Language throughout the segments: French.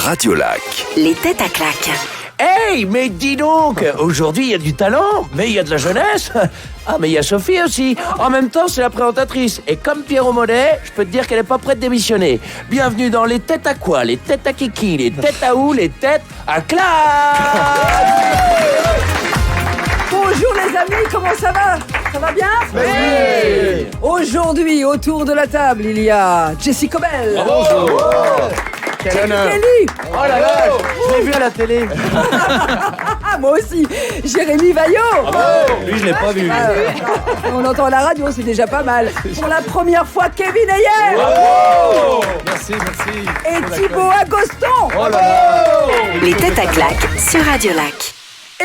Radiolac. Les têtes à claques. Hey, mais dis donc, aujourd'hui il y a du talent, mais il y a de la jeunesse. Ah, mais il y a Sophie aussi. En même temps, c'est la présentatrice. Et comme Pierrot Modet, je peux te dire qu'elle est pas prête de démissionner. Bienvenue dans les têtes à quoi? Les têtes à kiki, les têtes à où? Les têtes à claques. Bonjour les amis, comment ça va? Ça va bien? Oui. Aujourd'hui, autour de la table, il y a Jessie Cobel. Bonjour. Quel honneur. Kelly. Oh là là, je l'ai vu à la télé. Ah, moi aussi. Jérémy Vaillot. Lui, je l'ai pas vu. On entend à la radio, c'est déjà pas mal. Pour la première fois, Kevin Ayer. Merci. Et Thibaut Agoston. Les têtes à claques sur Radiolac.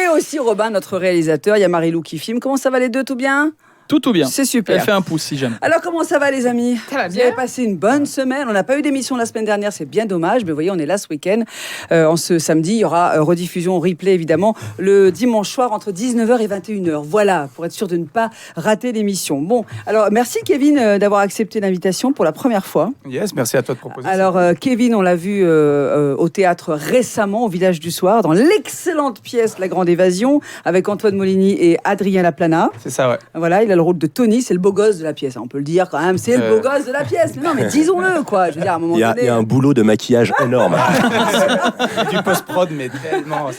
Et aussi Robin, notre réalisateur. Il y a Marie-Lou qui filme. Comment ça va les deux, tout bien? Tout bien. C'est super. Elle fait un pouce si jamais. Alors comment ça va les amis? Ça va Vous bien. avez passé une bonne semaine. On n'a pas eu d'émission la semaine dernière, c'est bien dommage. Mais vous voyez, on est là ce week-end. En ce samedi, il y aura rediffusion, replay évidemment, le dimanche soir entre 19h et 21h. Voilà, pour être sûr de ne pas rater l'émission. Bon, alors merci Kevin d'avoir accepté l'invitation pour la première fois. Yes, merci à toi de proposer. Alors Kevin, on l'a vu au théâtre récemment, au Village du Soir, dans l'excellente pièce La Grande Évasion, avec Antoine Molini et Adrien Laplana. C'est ça, ouais. Voilà, il a le rôle de Tony, c'est le beau gosse de la pièce. On peut le dire quand même, c'est le beau gosse de la pièce. Mais non, mais disons-le, quoi. Je veux dire, à un moment donné. Il y a un boulot de maquillage énorme. Du post-prod, mais tellement.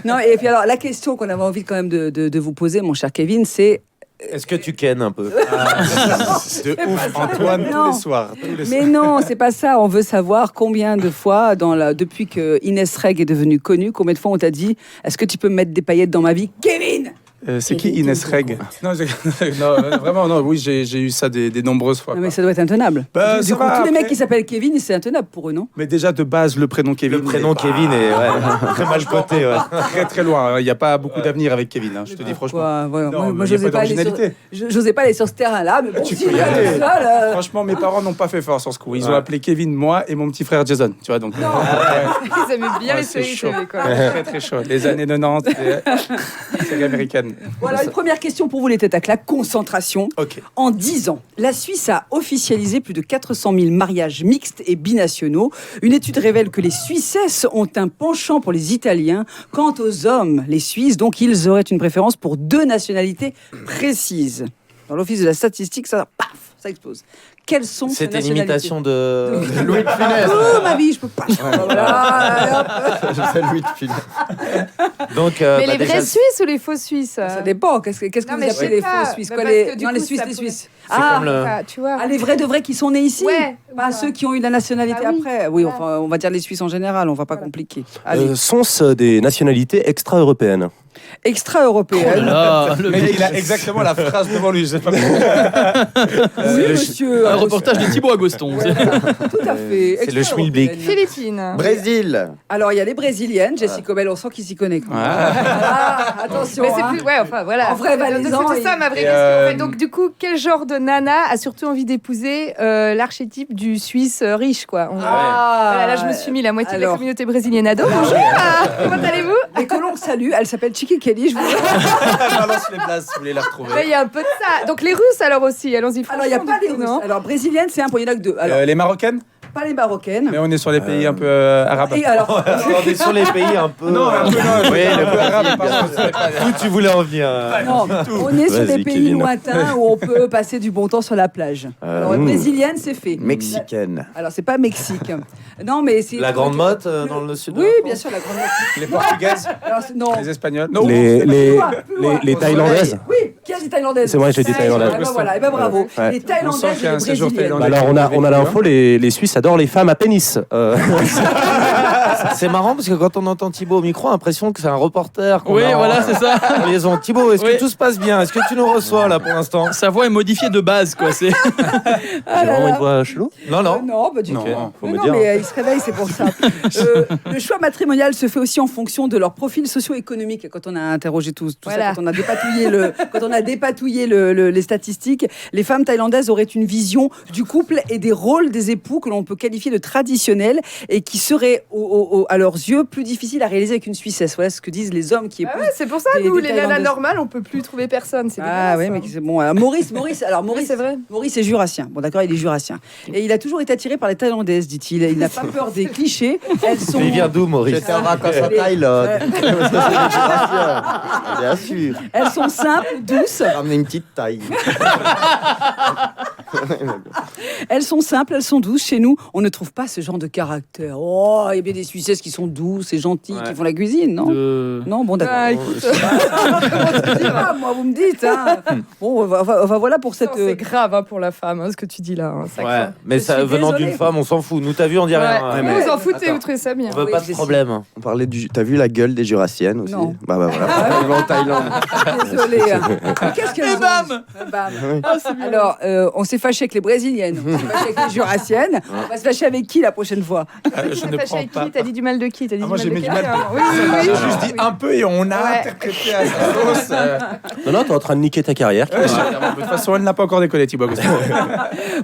Non, et puis alors, la question qu'on avait envie quand même de vous poser, mon cher Kevin, c'est. Est-ce que tu kennes un peu? De ouf, Antoine, Non. tous les soirs. Mais non, c'est pas ça. On veut savoir combien de fois, depuis que Inès Reg est devenue connue, combien de fois on t'a dit est-ce que tu peux me mettre des paillettes dans ma vie, Kevin? C'est qui Inès Reg? Non, vraiment, non, oui, j'ai eu ça des nombreuses fois. Non, mais quoi. ça doit être intenable. Bah, du ça coup, va, tous les mecs après. qui s'appellent Kevin, c'est intenable pour eux, non? Mais déjà, de base, le prénom Kevin. Le prénom Kevin est très mal coté. Ouais. Très, très loin. Il n'y a pas beaucoup d'avenir avec Kevin, hein, je te dis franchement. Voilà, Non, moi mais y a j'osais pas pas aller sur, d'originalité. j'osais pas aller sur ce terrain-là, mais bon, Tu si peux y là, aller. tout ça, là. Franchement, mes parents n'ont pas fait fort sur ce coup. Ils ont appelé Kevin, moi et mon petit frère Jason. Tu vois, donc. Ils aimaient bien les c'est séries chaud. télé, quoi. Très, très chaud. Les années 90, série américaine. Voilà, une première question pour vous, les têtes à claques. Concentration. Ok. En 10 ans, la Suisse a officialisé plus de 400 000 mariages mixtes et binationaux. Une étude révèle que les Suissesses ont un penchant pour les Italiens. Quant aux hommes, les Suisses, donc, ils auraient une préférence pour 2 nationalités précises. Dans l'Office de la statistique, ça explose. Quelles sont ces C'était une nationalités? imitation de Louis de Funès. Oh, ma vie, je peux pas. Voilà, hop. Je sais Louis de Funès. Donc, Mais les déjà, vrais Suisses ou les faux Suisses? Ça dépend. Qu'est-ce que Non, vous mais je appelez sais les pas. faux Suisses? Bah, Quoi, parce les... que du Non, les coup, Suisses, ça les pourrait- Suisses. comme le- Tu vois. Ah, les vrais de vrais qui sont nés ici? Ouais. Pas ceux qui ont eu la nationalité Bah oui. après. Oui, Voilà. enfin, on va dire les Suisses en général, on va pas compliquer. Allez, sont-ce des nationalités extra-européennes? extra-européenne. Là, le Mais mec, il a exactement la phrase devant lui. Je sais pas Oui, monsieur. un reportage de Thibaut Agoston. Ouais, tout à fait. C'est le schmilblick. Extra-européenne. Philippines. Brésil. Alors, il y a les Brésiliennes. Jessie Cobel, on sent qu'il s'y connaît. Quand même. Attention. Mais c'est hein. plus. Ouais, enfin voilà. En vrai valaisan, C'était ça ma vraie et, question. En fait. Donc, du coup, quel genre de nana a surtout envie d'épouser l'archétype du Suisse riche, quoi? Ah, Voilà, là, je me suis mis la moitié de la alors. communauté brésilienne à dos. Bonjour. Comment allez-vous? Les colons saluent. Elle s'appelle Chiki Kelly. Je vous... balance les places, vous voulez la Là, retrouver. il y a un peu de ça. Donc, les Russes, alors aussi. Allons-y. Alors, il n'y a pas les franchement, Russes. non. Alors, brésilienne, c'est un point. Il n'y en a que 2. Alors, Les Marocaines? pas les marocaines. Mais on est sur les pays un peu arabes. Et alors, On est sur les pays un peu. Non, un peu non. Oui, le peu peu arabe, arabe. pardon. Où tu voulais en venir? non, on est sur Vas-y, des pays Kevin. lointains où on peut passer du bon temps sur la plage. Alors, brésilienne, c'est fait. Mexicaine. Alors, c'est pas Mexique. Non, mais c'est. La Grande Motte dans le sud de Oui, la bien France. sûr, la Grande Motte. Les Portugaises? Alors, non. Les Espagnols? Non. Les Les Thaïlandaises. Oui, qui a dit thaïlandaise? C'est vrai, j'ai dit thaïlandaise. Ah, ben voilà, et ben bravo. Ouais. Les thaïlandaises On sent qu'il y a et un les séjour brésiliennes. thaïlandais. Alors on a l'info, les Suisses adorent les femmes à pénis. C'est marrant parce que quand on entend Thibaut au micro, on a l'impression que c'est un reporter. Oui, voilà, c'est ça. En liaison. Thibaut, est-ce Oui. que tout se passe bien? Est-ce que tu nous reçois là pour l'instant? Sa voix est modifiée de base, quoi. C'est... Ah J'ai là vraiment là. une voix chelou? Non, non. Non, pas du tout. Non, faut Mais me non, dire. mais il se réveille, c'est pour ça. Le choix matrimonial se fait aussi en fonction de leur profil socio-économique. Quand on a interrogé tout Voilà. ça, quand on a dépatouillé les statistiques, les femmes thaïlandaises auraient une vision du couple et des rôles des époux que l'on peut qualifier de traditionnels et qui seraient à leurs yeux plus difficile à réaliser avec une Suissesse. Voilà ce que disent les hommes qui épousent. C'est pour ça, Des- nous, des les nanas Thaïlandaises. normales, on peut plus trouver personne. C'est Ah dégueulasse, ouais, hein. mais c'est bon. Alors, Maurice, C'est vrai. Maurice est jurassien. Bon, d'accord, il est jurassien. Et il a toujours été attiré par les Thaïlandaises, dit-il. Il n'a pas peur des clichés. Elles sont. Il vient d'où, Maurice? J'étais en vacances en Thaïlande. Bien sûr. Elles sont simples, douces. Ramener une petite taille. Elles sont simples, elles sont douces. Chez nous, on ne trouve pas ce genre de caractère. Oh, il y a bien des Suissesses qui sont douces et gentilles, qui font la cuisine, non? Non, bon, d'accord. Ah, écoute, Ah, moi, vous me dites. Hein. Bon, voilà pour cette. c'est grave hein, pour la femme, hein, ce que tu dis là. Hein, ça Ouais, craint. mais Je ça, suis venant désolée. d'une femme, on s'en fout. Nous, t'as vu, on dit rien. Ouais, mais- vous en foutez, attends. vous trouvez ça bien. On veut Oui, pas c'est de problème. On parlait t'as vu la gueule des Jurassiennes aussi? Non. Bah voilà. On va en Thaïlande. Désolée. Qu'est-ce qu'elles ont bam dit Bam. Alors, on s'est fâché avec les Brésiliennes, on s'est fâché avec les Jurassiennes. On va se fâcher avec qui la prochaine fois? Je ne prends pas. T'as dit du mal de qui? T'as dit Moi, j'ai mis du mal. Oui, oui, oui. J'ai juste dit un peu et on a Ouais. interprété à sa sauce. Non, t'es en train de niquer ta carrière. De toute façon, elle n'a pas encore décollé, Thibaut Agostin.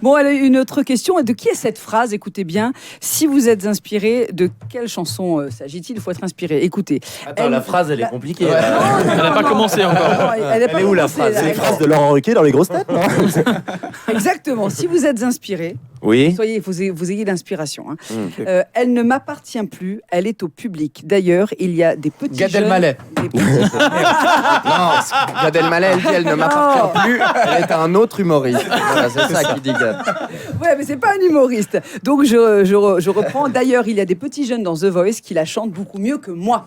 Bon, elle a une autre question. De qui est cette phrase? Écoutez bien. Si vous êtes inspiré, de quelle chanson s'agit-il? Il faut être inspiré. Écoutez. Attends, la phrase, elle est compliquée. Elle n'a pas commencé encore. Elle est Elle est où, la phrase? C'est les phrases de Laurent Ruquier dans les grosses têtes, non? Exactement. Si vous êtes inspiré, Oui. vous ayez l'inspiration. Hein. Elle ne m'appartient plus. Elle est au public. D'ailleurs, il y a des petits Gad jeunes. Elmaleh. Des petits- Non, Gad Elmaleh, elle dit elle ne m'appartient plus. Elle est un autre humoriste. Voilà, c'est ça qu'il dit Gad. Ouais, mais c'est pas un humoriste. Donc je reprends. D'ailleurs, il y a des petits jeunes dans The Voice qui la chantent beaucoup mieux que moi.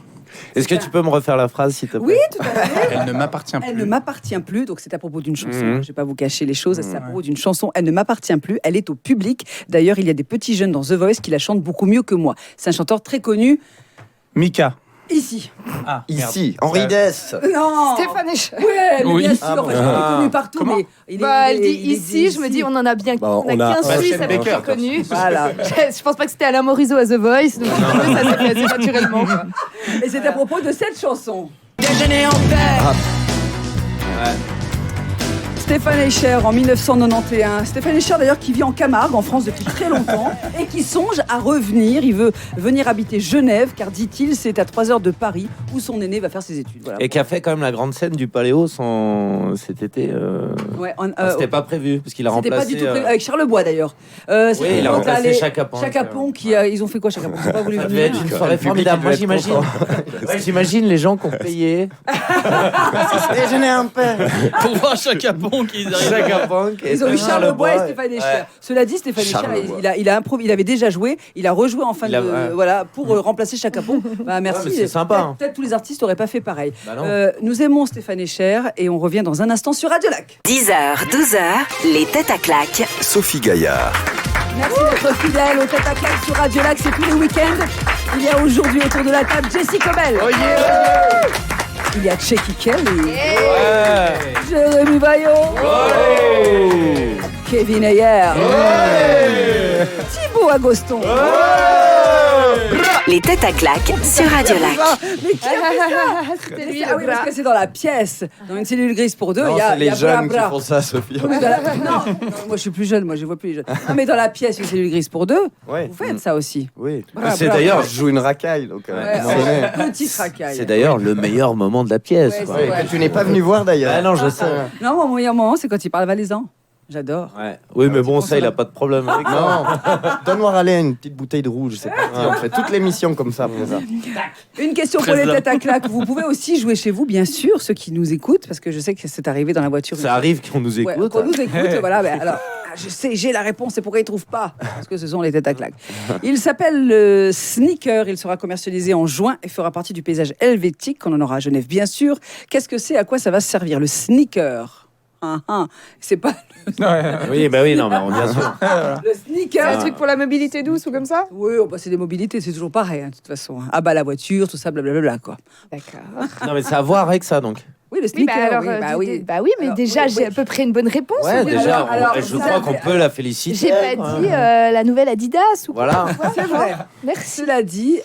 Est-ce que tu peux me refaire la phrase, s'il te plaît? Oui, tout à fait. Elle ne m'appartient Elle plus. ne m'appartient plus, donc c'est à propos d'une chanson. Mhm. Je ne vais pas vous cacher les choses, c'est à propos d'une chanson. Elle ne m'appartient plus, elle est au public. D'ailleurs, il y a des petits jeunes dans The Voice qui la chantent beaucoup mieux que moi. C'est un chanteur très connu Mika. ici. Ah, Ici, Henri Dess. Non Stéphane Echer. Ouais, mais Oui. bien sûr, Ah bon. enfin, je l'ai connu partout. Comment Mais il Bah, est- elle dit il est ici, je me dis, on en a bien Bah, on on a a 15 Rachel Suisses avec Baker. qui connus. Voilà. Je pense pas que c'était Alain Morisot à The Voice, donc ça s'est fait assez naturellement. Quoi. Et c'est à propos de cette chanson. Stéphane Echer en 1991. Stéphane Echer d'ailleurs qui vit en Camargue en France depuis très longtemps et qui songe à revenir. Il veut venir habiter Genève car dit-il c'est à 3 heures de Paris où son aîné va faire ses études. Voilà. Et qui a fait quand même la grande scène du Paléo cet été. Ouais, C'était pas prévu, parce qu'il a c'était remplacé. pas du tout prévu. Avec Charlebois d'ailleurs. Oui, il a remplacé Chaka Ponk. Chaka Ponk, ils ont fait quoi Chaka Ponk? Ils ont pas voulu Ça devait venir. être une soirée formidable. Moi, j'imagine. Ouais, j'imagine les gens qui ont payé. Déjeuner un peu. Pour voir Chaka Ponk, ils arrivent. Chaka Ponk. Ils ont eu Charlebois et Stéphane Echer. Ouais. Cela dit, Stéphane Echer, il avait déjà joué, il a rejoué en fin Il a- de ouais. voilà pour remplacer Chaka Ponk. Bah merci. Ouais, mais c'est sympa, hein. Peut-être tous les artistes n'auraient pas fait pareil. Bah non. Nous aimons Stéphane Echer et on revient dans un instant sur Radio Lac. 10h, 12h, les têtes à claques. Sophie Gaillard. Merci d'être fidèle au Tête à Claque sur Radio Lac, c'est tous les week-ends. Il y a aujourd'hui autour de la table Jessie Cobel. Il y a Checky Kelly. Jérémy Bayon. Kevin Ayer. Thibaut Agoston. Les têtes à claques sur Radio Lac. Mais qui a fait ça C'était lui, Ah le oui, parce bras. que c'est dans la pièce, dans une cellule grise pour deux. Non, il y a, c'est il y a les jeunes Bra Bra. qui font ça, Sophie. Oui, dans la- non, moi je suis plus jeune, moi je vois plus les jeunes. Non, mais dans la pièce, une cellule grise pour deux, Ouais. vous faites ça aussi. Oui. Bra C'est Bra. d'ailleurs- Je joue une racaille, donc. Ouais, vous savez. petite racaille. C'est d'ailleurs le meilleur moment de la pièce. Ouais, quoi. c'est vrai. Que tu n'es pas venu voir d'ailleurs. Ah non, je sais. Non, mon meilleur moment, c'est quand il parle valaisan. J'adore. Ouais. Oui, mais bon, ça, il a pas de problème avec ça. Non, donne-moi Raleigh une petite bouteille de rouge, c'est parti. On fait toute l'émission comme ça pour ça. Une question pour les têtes à claques. Vous pouvez aussi jouer chez vous, bien sûr, ceux qui nous écoutent, parce que je sais que c'est arrivé dans la voiture. Ça arrive qu'on nous Ouais, écoute. qu'on nous écoute, voilà. Ben, alors, je sais, j'ai la réponse, c'est pourquoi ils ne trouvent pas. Parce que ce sont les têtes à claques. Il s'appelle le Sneaker. Il sera commercialisé en juin et fera partie du paysage helvétique. On en aura à Genève, bien sûr. Qu'est-ce que c'est? À quoi ça va se servir? Le Sneaker. C'est pas Oui, bah oui, non, mais bien sûr. le C'est Sneaker. un truc pour la mobilité douce ou comme ça? Oui, oh, bah, c'est des mobilités, c'est toujours pareil, hein, de toute façon. Ah bah la voiture, tout ça, blablabla, quoi. D'accord. Non, mais c'est à voir avec ça, donc. Oui, le Oui, Sneaker, bah alors, oui. mais Alors, déjà, oui, j'ai oui. à peu près une bonne réponse. Ouais, ou déjà, alors, je vous crois qu'on avez- peut la féliciter. J'ai pas quoi. dit la nouvelle Adidas ou quoi. Voilà. C'est vrai. Merci. Cela dit,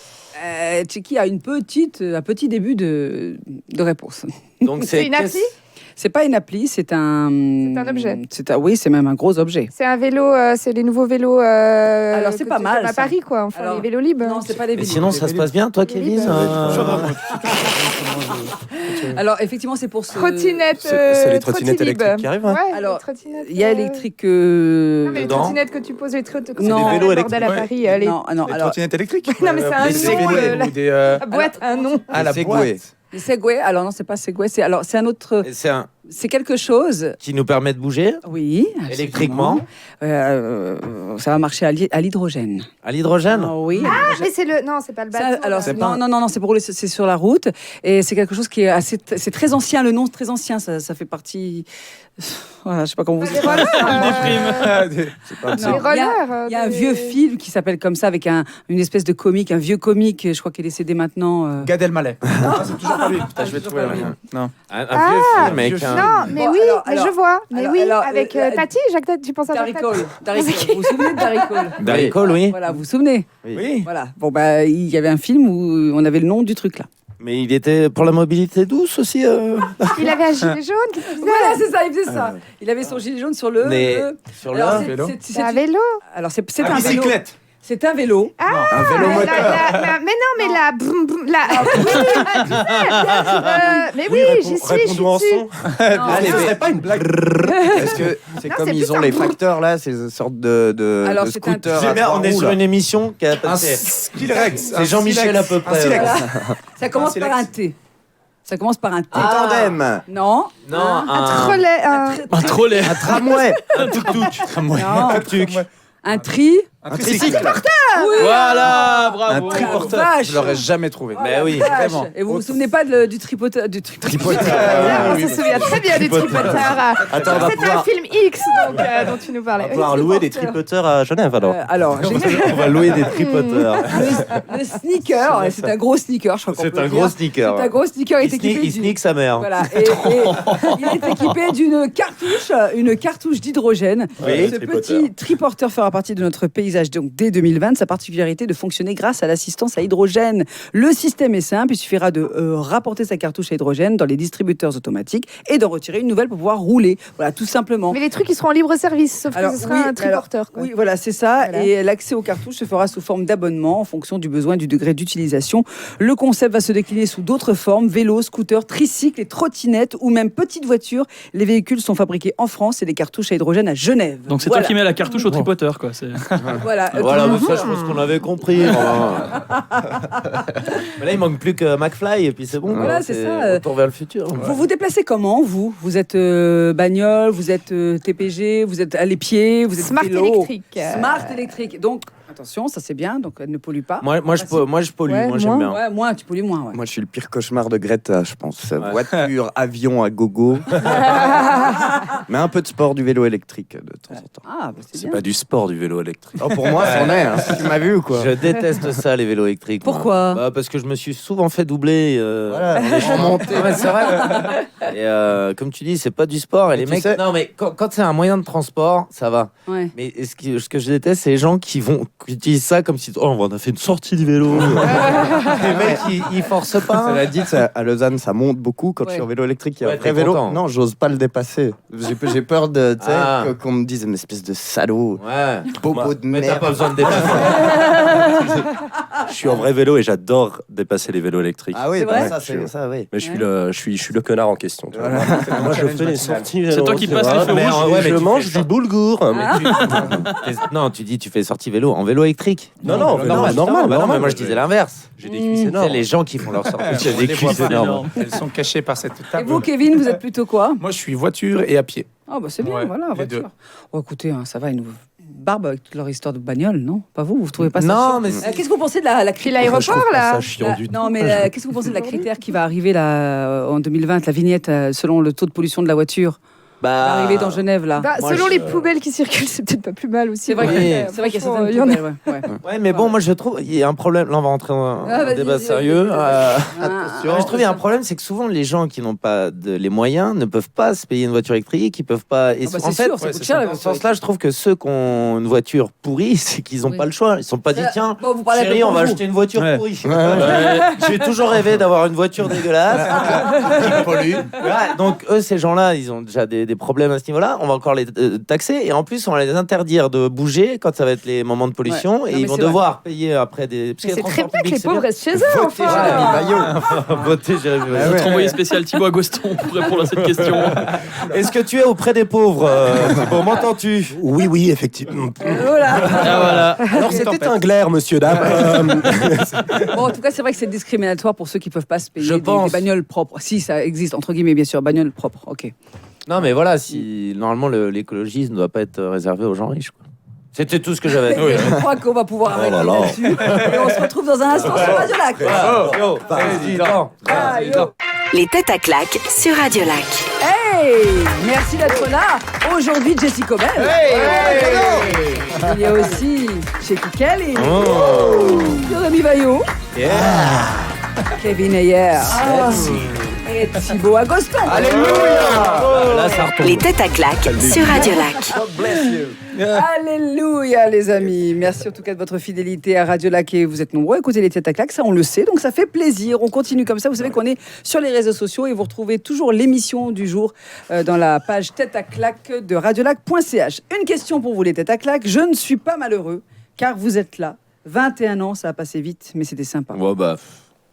Tchéki a un petit début de réponse. Donc C'est une qu'est-ce- artiste C'est pas une appli, c'est un. C'est un objet. Oui, c'est même un gros objet. C'est un vélo, c'est les nouveaux vélos. Alors, c'est que pas tu mal, trouves à ça. Paris, quoi. Enfin, Alors, les vélos libres. Non, c'est pas des Et vélos. sinon, ça se passe bien, toi, Kevin Alors, effectivement, c'est pour ce. Trottinette. C'est les trottinettes Trottilib. électriques qui arrivent, hein. Ouais, Alors, les trottinettes. Il y a électrique. Non, mais les dedans. trottinettes que tu poses, les trottinettes. Non. Des vélos bordel à électriques. Paris. Les... Non, non, Les alors. trottinettes électriques. Non, mais c'est un Des nom, Segway la- ou des. La boîte a un nom. Ah, la Segway. boîte. Les Segway, alors non, c'est pas Segway, c'est un autre. C'est un C'est quelque chose. qui nous permet de bouger Oui. électriquement Ça va marcher à l'hydrogène. à l'hydrogène. Ah oui. Ah, mais c'est le. Non, c'est pas le Ça, bateau. alors, là. c'est non, c'est pour c'est sur la route et c'est quelque chose qui est assez, c'est très ancien. Le nom est très ancien. Ça fait partie. Voilà, je sais pas comment vous Les rollers. C'est pas un Les Non. rollers. Il y a un vieux film qui s'appelle comme ça avec une espèce de comique, un vieux comique. Je crois qu'il est décédé maintenant. Gad Elmaleh. C'est toujours pas lui. Putain, je vais trouver. Non. Un vieux film avec un. Non, mais Bon, oui, mais alors, je vois. Mais alors, oui, alors, avec Tati, Jacques Tati, tu penses à Darry Jacques Cole. Tati Vous vous souvenez de Darry Cole Darry Cole, oui. Voilà, vous vous souvenez Oui. Voilà. Bon bah il y avait un film où on avait le nom du truc là. Mais il était pour la mobilité douce aussi. Il avait un gilet jaune, qu'est-ce qu'il faisait Voilà, c'est ça, il faisait ça. Il avait son gilet jaune sur le. Mais sur Alors, le vélo. C'est un vélo. Alors c'est Ah, un vélo. bicyclette. C'est un vélo. Un vélo Mais moteur. mais non, mais la. boum, boum, la. Oui, tu sais. Mais oui, j'y suis, j'y Réponds-nous en suis. son. Allez, Ce mais serait pas une blague. est-ce que c'est Non, comme c'est ils plus ont un les brrr. facteurs là, ces sortes de Alors, c'est un- scooters C'est à bien, trois on est roues, sur là. une émission qui a Un passé. Skillrex. C'est Jean-Michel à peu près. Silex. Ça commence silex. par un T. Ça commence par un T. Un tandem, Non. Non, Un trolley. Un trolley. un tramway, un tuk-tuk. Non. Un tri. Un tricycle. Voilà, bravo. Un triporteur. vache. Je l'aurais jamais trouvé. Mais oui, Vache. vraiment. Et vous vous souvenez pas du tripoteur du On se souvient très bien du tripoteurs. Attends, on va C'était un pouvoir- film X donc, dont tu nous parlais. tripoteurs à Genève alors, On va louer des tripoteurs. le sneaker, c'est un gros sneaker, je crois qu'on C'est peut un le gros dire. sneaker. C'est un gros sneaker, il est Il équipé sneak sa mère. Voilà. Et il est équipé d'une cartouche d'hydrogène. Oui, Ce triporteur. petit triporteur fera partie de notre paysage donc dès 2020. Sa particularité de fonctionner grâce à l'assistance à hydrogène. Le système est simple, il suffira de rapporter sa cartouche à hydrogène dans les distributeurs automatiques et d'en retirer une nouvelle pour pouvoir rouler. Voilà, tout simplement. Mais les trucs, ils seront en libre service, sauf Alors, que ce sera oui, un triporteur. quoi. Oui, voilà, c'est ça. Voilà. Et l'accès aux cartouches se fera sous forme d'abonnement en fonction du besoin, du degré d'utilisation. Le concept va se décliner sous d'autres formes, vélos, scooters, tricycles et trottinettes ou même petites voitures. Les véhicules sont fabriqués en France et les cartouches à hydrogène à Genève. Donc c'est voilà. toi qui mets la cartouche au tripoteur, quoi. C'est- Voilà. Voilà, mais ça, je pense qu'on avait compris. Mais là, il manque plus que McFly et puis c'est bon. Voilà, quoi. c'est ça. Retour vers le futur. Vous vous déplacez comment, vous ? Vous êtes bagnole, vous êtes TPG, vous êtes à les pieds, vous êtes Smart vélo. électrique. Smart électrique. Donc, attention, ça c'est bien, donc elle ne pollue pas. Moi, je pollue. Ouais, moi, j'aime bien. Ouais, moins, tu pollues moins. Ouais. Moi, je suis le pire cauchemar de Greta, je pense. Voiture, avion à gogo. Mais un peu de sport du vélo électrique de temps en temps. Ah, bah, c'est C'est bien. pas du sport du vélo électrique. Oh, pour moi, c'en est. Hein. Tu m'as vu ou quoi Je déteste ça, les vélos électriques. moi. Pourquoi Bah, parce que je me suis souvent fait doubler. Voilà, en montée. Ouais, c'est vrai. Et comme tu dis, c'est pas du sport. Et les tu mecs. sais- Non, mais quand c'est un moyen de transport, ça va. Ouais. Mais ce que je déteste, c'est les gens qui utilisent ça comme si on a fait une sortie de vélo. Les mecs, ils forcent pas. Cela dit, à Lausanne, ça monte beaucoup. Quand je suis en vélo électrique, il y a Ouais, un vrai t'es vélo. content. Non, j'ose pas le dépasser. J'ai peur de, tu sais, Ah. qu'on me dise une espèce de salaud. Ouais. Bobo de Mais t'as merde. pas besoin de dépasser. Je suis en vrai vélo et j'adore dépasser les vélos électriques. Ah oui, C'est bah, vrai ça, c'est ça, oui. Mais je suis le connard en question. Tu vois. Moi, je fais les sorties. C'est toi qui passes les feux Mais rouges. ouais, mais je tu mange fais du boulgour. Non, tu dis tu fais sortie vélo en vélo électrique. Non, non, vélo normal. normal. Bah non, mais normal. moi je disais l'inverse. J'ai des cuisses C'est énormes. les gens qui font leur sortie. J'ai des cuisses C'est énormes. énorme. Elles sont cachées par cette Et table. vous, Kevin, vous êtes plutôt quoi ? Moi, je suis voiture et à pied. Ah bah c'est bien, Ouais, voilà, les voiture. deux. Oh, écoutez, hein, ça va, une barbe avec toute leur histoire de bagnole, non ? Pas vous, vous trouvez pas ça Non, chiant mais Qu'est-ce que vous pensez de la Puis critère l'aéroport, là. Ça chiant du tout. Non, mais qu'est-ce que vous pensez de la critère qui va arriver là en 2020, la vignette selon le taux de pollution de la voiture ? Arrivé dans Genève, là. Bah, selon les poubelles qui circulent, c'est peut-être pas plus mal aussi. C'est vrai qu'il y a certaines il y en a- poubelles, ouais. Ouais, mais bon, moi je trouve il y a un problème. Là, on va rentrer dans un vas-y, débat vas-y, sérieux. vas-y. Moi, je trouve il y a un problème, c'est que souvent les gens qui n'ont pas les moyens ne peuvent pas se payer une voiture électrique, ils peuvent pas. Et Ah bah, en c'est fait, sûr, ça coûte cher, la dans ce voiture sens-là, je trouve que ceux qui ont une voiture pourrie, c'est qu'ils n'ont Oui. pas le choix. Ils sont pas dit tiens, Bon, vous parlez chérie, pour on va vous. acheter une voiture Ouais. pourrie. J'ai toujours rêvé d'avoir une voiture dégueulasse qui pollue. Voilà, donc eux, ces gens-là, ils ont déjà des problèmes à ce niveau-là. On va encore les taxer et en plus, on va les interdire de bouger quand ça va être les moments de pollution Ouais. et Non, ils mais vont c'est devoir payer après des. Parce Mais que c'est les très transports bien que les publics, c'est pauvres bien. restent chez eux, enfin. Voter Jérémy Baillot. Notre envoyé spécial Thibaut Agoston pour répondre à cette question. Est-ce que tu es auprès des pauvres Thibaut, m'entends-tu? Oui, effectivement. Oh là. Ah voilà. Alors, c'était un glaire, monsieur, dame. Bon, en tout cas, c'est vrai que c'est discriminatoire pour ceux qui peuvent pas se payer Je des pense. bagnoles propres. Si, ça existe, entre guillemets, bien sûr, bagnoles propres. Ok. Non, mais voilà, si normalement l'écologie ne doit pas être réservé aux gens riches. Quoi. C'était tout ce que j'avais. Je crois qu'on va pouvoir arrêter là là. là-dessus. Et on se retrouve dans un instant sur Radio Lac. Ah, yo. Les têtes à claques sur Radio Lac. Hey, merci d'être là. Aujourd'hui, Jessie Cobel. Il y a aussi Cheikh Kelly. Jérémy Baillot. Kevin Ayer. Et Thibaut Agoston. Là, ça retombe. Les têtes à claques sur Radio Lac. Alléluia, les amis. Merci en tout cas de votre fidélité à Radio Lac. Et vous êtes nombreux à écouter les têtes à claques, ça on le sait, donc ça fait plaisir. On continue comme ça. Vous savez qu'on est sur les réseaux sociaux et vous retrouvez toujours l'émission du jour dans la page tête à claques de radiolac.ch. Une question pour vous, les têtes à claques. Je ne suis pas malheureux car vous êtes là. 21 ans, ça a passé vite, mais c'était sympa. Ouais, bah,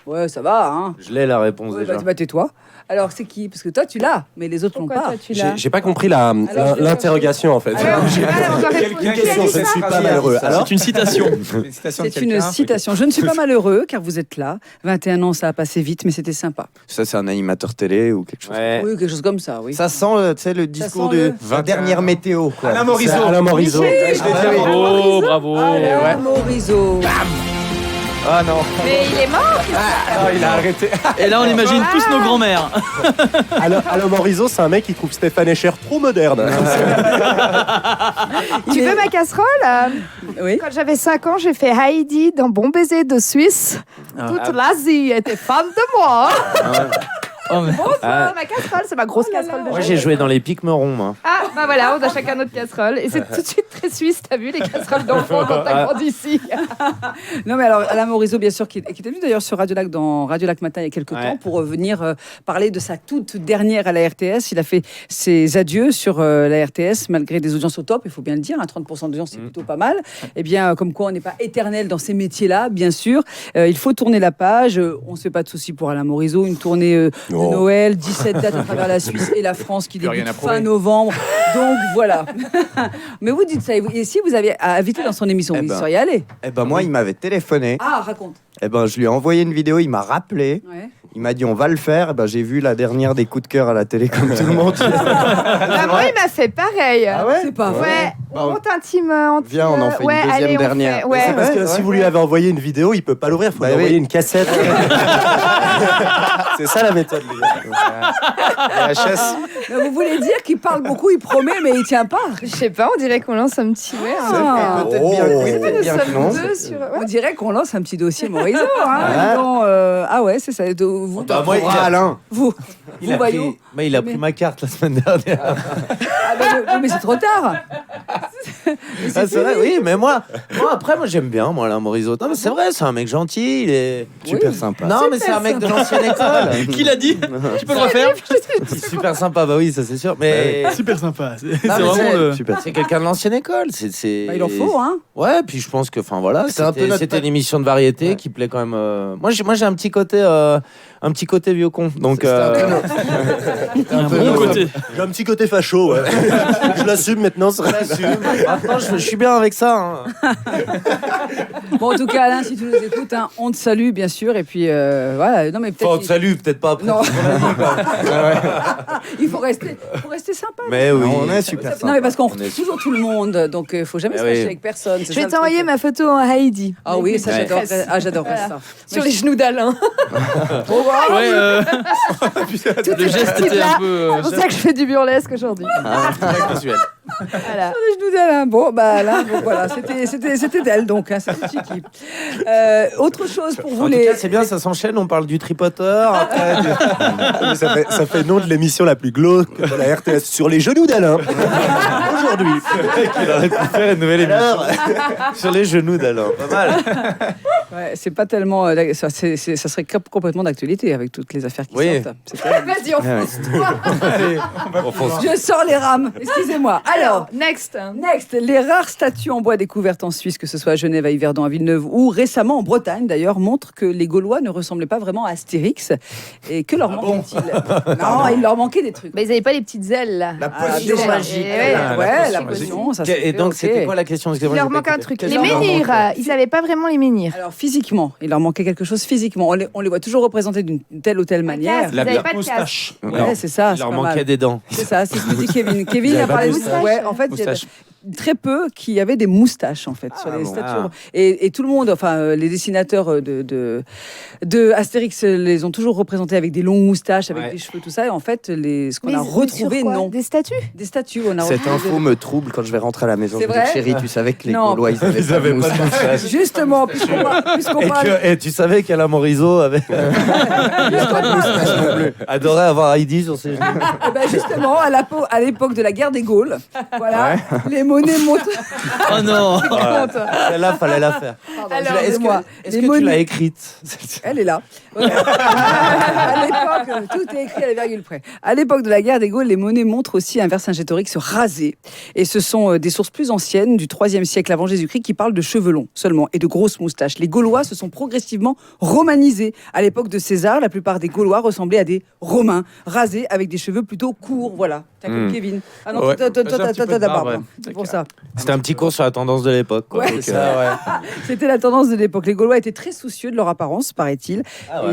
Ouais, ça va, hein. je l'ai la réponse Ouais, déjà. bah, tais-toi. Alors, c'est qui? Parce que toi, tu l'as, mais les autres l'ont Pourquoi pas. toi, tu l'as? J'ai pas compris Alors, l'interrogation, en fait. Alors, on va répondre. Une question, je ne suis pas malheureux. Alors, C'est une citation. Une citation de C'est une quelqu'un. citation. Je ne suis pas malheureux car vous êtes là. 21 ans, ça a passé vite, mais c'était sympa. Ça, c'est un animateur télé ou quelque chose. Ouais. Oui, quelque chose comme ça, oui. Ça sent, tu sais, le discours sent de le- la dernière météo. Quoi. Alain Morisot. c'est Alain Morisot. Bravo, bravo. Alain Morisot. Ah non. Mais il est mort. Il a arrêté. Et là, on imagine tous nos grands-mères. Alain Morisot, c'est un mec qui trouve Stéphane Echer trop moderne. Tu veux ma casserole? Oui. Quand j'avais 5 ans, j'ai fait Heidi dans Bon baiser de Suisse. Toute l'Asie était fan de moi. Oh, mais- Bonsoir, ma casserole, c'est ma grosse casserole de Moi, Genève. j'ai joué dans les Pics Morons, moi. Ah, bah voilà, on a chacun notre casserole. Et c'est tout de suite très suisse, t'as vu, les casseroles d'enfants quand t'as grandi ici. Non, mais alors, Alain Morisot, bien sûr, qui était venu d'ailleurs sur Radio Lac, dans Radio Lac Matin il y a quelques Ouais. temps pour venir parler de sa toute dernière à la RTS. Il a fait ses adieux sur la RTS, malgré des audiences au top, il faut bien le dire. 30% d'audience, c'est plutôt pas mal. Eh bien, comme quoi, on n'est pas éternel dans ces métiers-là, bien sûr. Il faut tourner la page. On ne se fait pas de soucis pour Alain Morisot. Une tournée de Noël, 17 dates à travers la Suisse et la France qui Plus rien débute à prouver. fin novembre. Donc, voilà. Mais vous dites ça. Et si vous aviez invité dans son émission, Eh vous y ben. seriez allé? Eh ben moi, il m'avait téléphoné. Ah, raconte. Eh ben je lui ai envoyé une vidéo, il m'a rappelé. Ouais. Il m'a dit on va le faire. Eh ben j'ai vu la dernière des coups de cœur à la télé comme tout le monde. Bah, moi, il m'a fait pareil. C'est pas vrai. Ouais, Bah, on monte un team. Viens, on en fait une ouais, deuxième allez, on dernière. fait- Ouais, C'est parce que si vous lui avez envoyé une vidéo, il peut pas l'ouvrir, il faut Bah lui oui. envoyer une cassette. C'est ça la méthode, les gars. VHS. Mais vous voulez dire qu'il parle beaucoup, il promet, mais il tient pas. Je sais pas, on dirait qu'on lance un petit. Ouais, Ah. Peut-être bien que oui, Nous peut-être bien que sommes non. deux sur. On dirait qu'on lance un petit dossier Morisot. Hein, dis donc, ah ouais, c'est ça. Vous, Bah, moi, Alain. vous, Il vous a Baillot. pris, mais il a pris ma carte la semaine dernière. Ah bah, mais c'est trop tard. Ah, c'est vrai, oui, mais moi après, moi j'aime bien, moi, Alain Morisot. Non, mais c'est vrai, c'est un mec gentil, il est Super sympa. Non, mais c'est un mec de l'ancienne école. Qui l'a dit? Tu peux le refaire? Super sympa, bah oui, ça c'est sûr. Mais Super sympa. C'est Non, mais vraiment c'est- le. Super. c'est quelqu'un de l'ancienne école. Bah, il en faut, hein. Ouais, puis je pense que, enfin voilà, C'est un peu c'était notre c'était patte. une émission de variété qui plaît quand même. Moi, j'ai un petit côté vieux con. Donc, Un bon côté. J'ai un petit côté facho, ouais. Je l'assume maintenant, c'est maintenant, je suis bien avec ça. Hein. Bon, en tout cas, Alain, si tu nous écoutes, hein, on te salue, bien sûr. Et puis, voilà. Non, mais peut-être. Enfin, salut, peut-être pas après. Non. tout ce qu'on a dit, quoi. Il faut rester sympa. Mais oui. On est super Non, sympa. mais parce qu'on retrouve toujours tout le monde, donc il faut jamais se oui. fâcher avec personne. Je vais t'envoyer ma photo en Heidi. Ah oui, ça Avec j'adore. maîtresse. Ah, j'adorerais Voilà. ça. Sur les genoux d'Alain. Ouais, le geste était un peu. C'est pour ça que je fais du burlesque aujourd'hui. Visuel. Voilà. Les genoux d'Alain. Bon, bah là, bon, voilà, c'était d'elle donc, hein, c'était Chiqui. Autre chose pour vous En tout les. cas, c'est bien, ça s'enchaîne. On parle du tripoteur. Après, Mais ça fait le nom de l'émission la plus glauque de la RTS sur les genoux d'Alain. Aujourd'hui. il aurait pu faire une nouvelle émission sur les genoux d'Alain. Pas mal. Ouais, c'est pas tellement. Ça serait complètement d'actualité avec toutes les affaires qui Oui. sortent. C'est terrible. Vas-y, enfonce-toi. Je sors les rames. Excusez-moi. Alors. Next. Next, les rares statues en bois découvertes en Suisse, que ce soit à Genève, à Yverdon, à Villeneuve ou récemment en Bretagne d'ailleurs, montrent que les Gaulois ne ressemblaient pas vraiment à Astérix. Et que leur manquait-il? Non, il leur manquait des trucs. Mais ils n'avaient pas les petites ailes là. La Ah, potion déjà. magique. Ouais, Ouais, la magique. potion, ça se Et fait, donc, ok. c'était quoi la question? Il Excusez-moi, leur j'ai pas manque un écouté. truc. Qu'est-ce Les leur menhirs, manquait ils n'avaient pas vraiment les menhirs. Alors physiquement, il leur manquait quelque chose physiquement. On les voit toujours représentés d'une telle ou telle manière. casque. Vous avez pas de moustache. Ouais, c'est ça. Il c'est leur pas manquait mal. des dents. C'est ça, c'est ce que dit Kevin. Kevin a avait parlé pas de de moustache. Ouais, en fait, il y a Moustache. très peu qui avaient des moustaches en fait sur les bon. statues. Et tout le monde, enfin les dessinateurs de Astérix les ont toujours représentés avec des longues moustaches, avec Ouais. des cheveux, tout ça. Et en fait, ce qu'on Mais a retrouvé, sur quoi non. Des statues. Des statues, on a Cette retrouvé info me trouble quand je vais rentrer à la maison. C'est Je vais dire, vrai chérie, tu savais que les Non. Gaulois, ils avaient pas de moustache. Justement, puisqu'on parle. Et tu savais qu'Alain Morisot avait adoré avoir Heidi sur ses genoux. Eh ben, justement, à l'époque de la guerre des Gaules, voilà, les monnaies montent. Oh non. Celle-là, fallait la faire. Alors, Est-ce moi, que tu l'as écrite? Elle est là. Ouais. À l'époque, tout est écrit à la virgule près. À l'époque de la guerre des Gaules, les monnaies montrent aussi un Vercingétorix rasé. Et ce sont des sources plus anciennes, du IIIe siècle avant Jésus-Christ, qui parlent de cheveux longs seulement et de grosses moustaches. Les Gaulois se sont progressivement romanisés. À l'époque de César, la plupart des Gaulois ressemblaient à des Romains, rasés avec des cheveux plutôt courts. Voilà. T'as comme Kevin. Ah non, Ouais. toi, J'ai un petit peu t'as de la barbe. barbe, ouais. C'est pour ça. C'était un petit cours sur la tendance de l'époque. quoi. Ouais. Donc, C'est C'était la tendance de l'époque. Les Gaulois étaient très soucieux de leur apparence, paraît-il.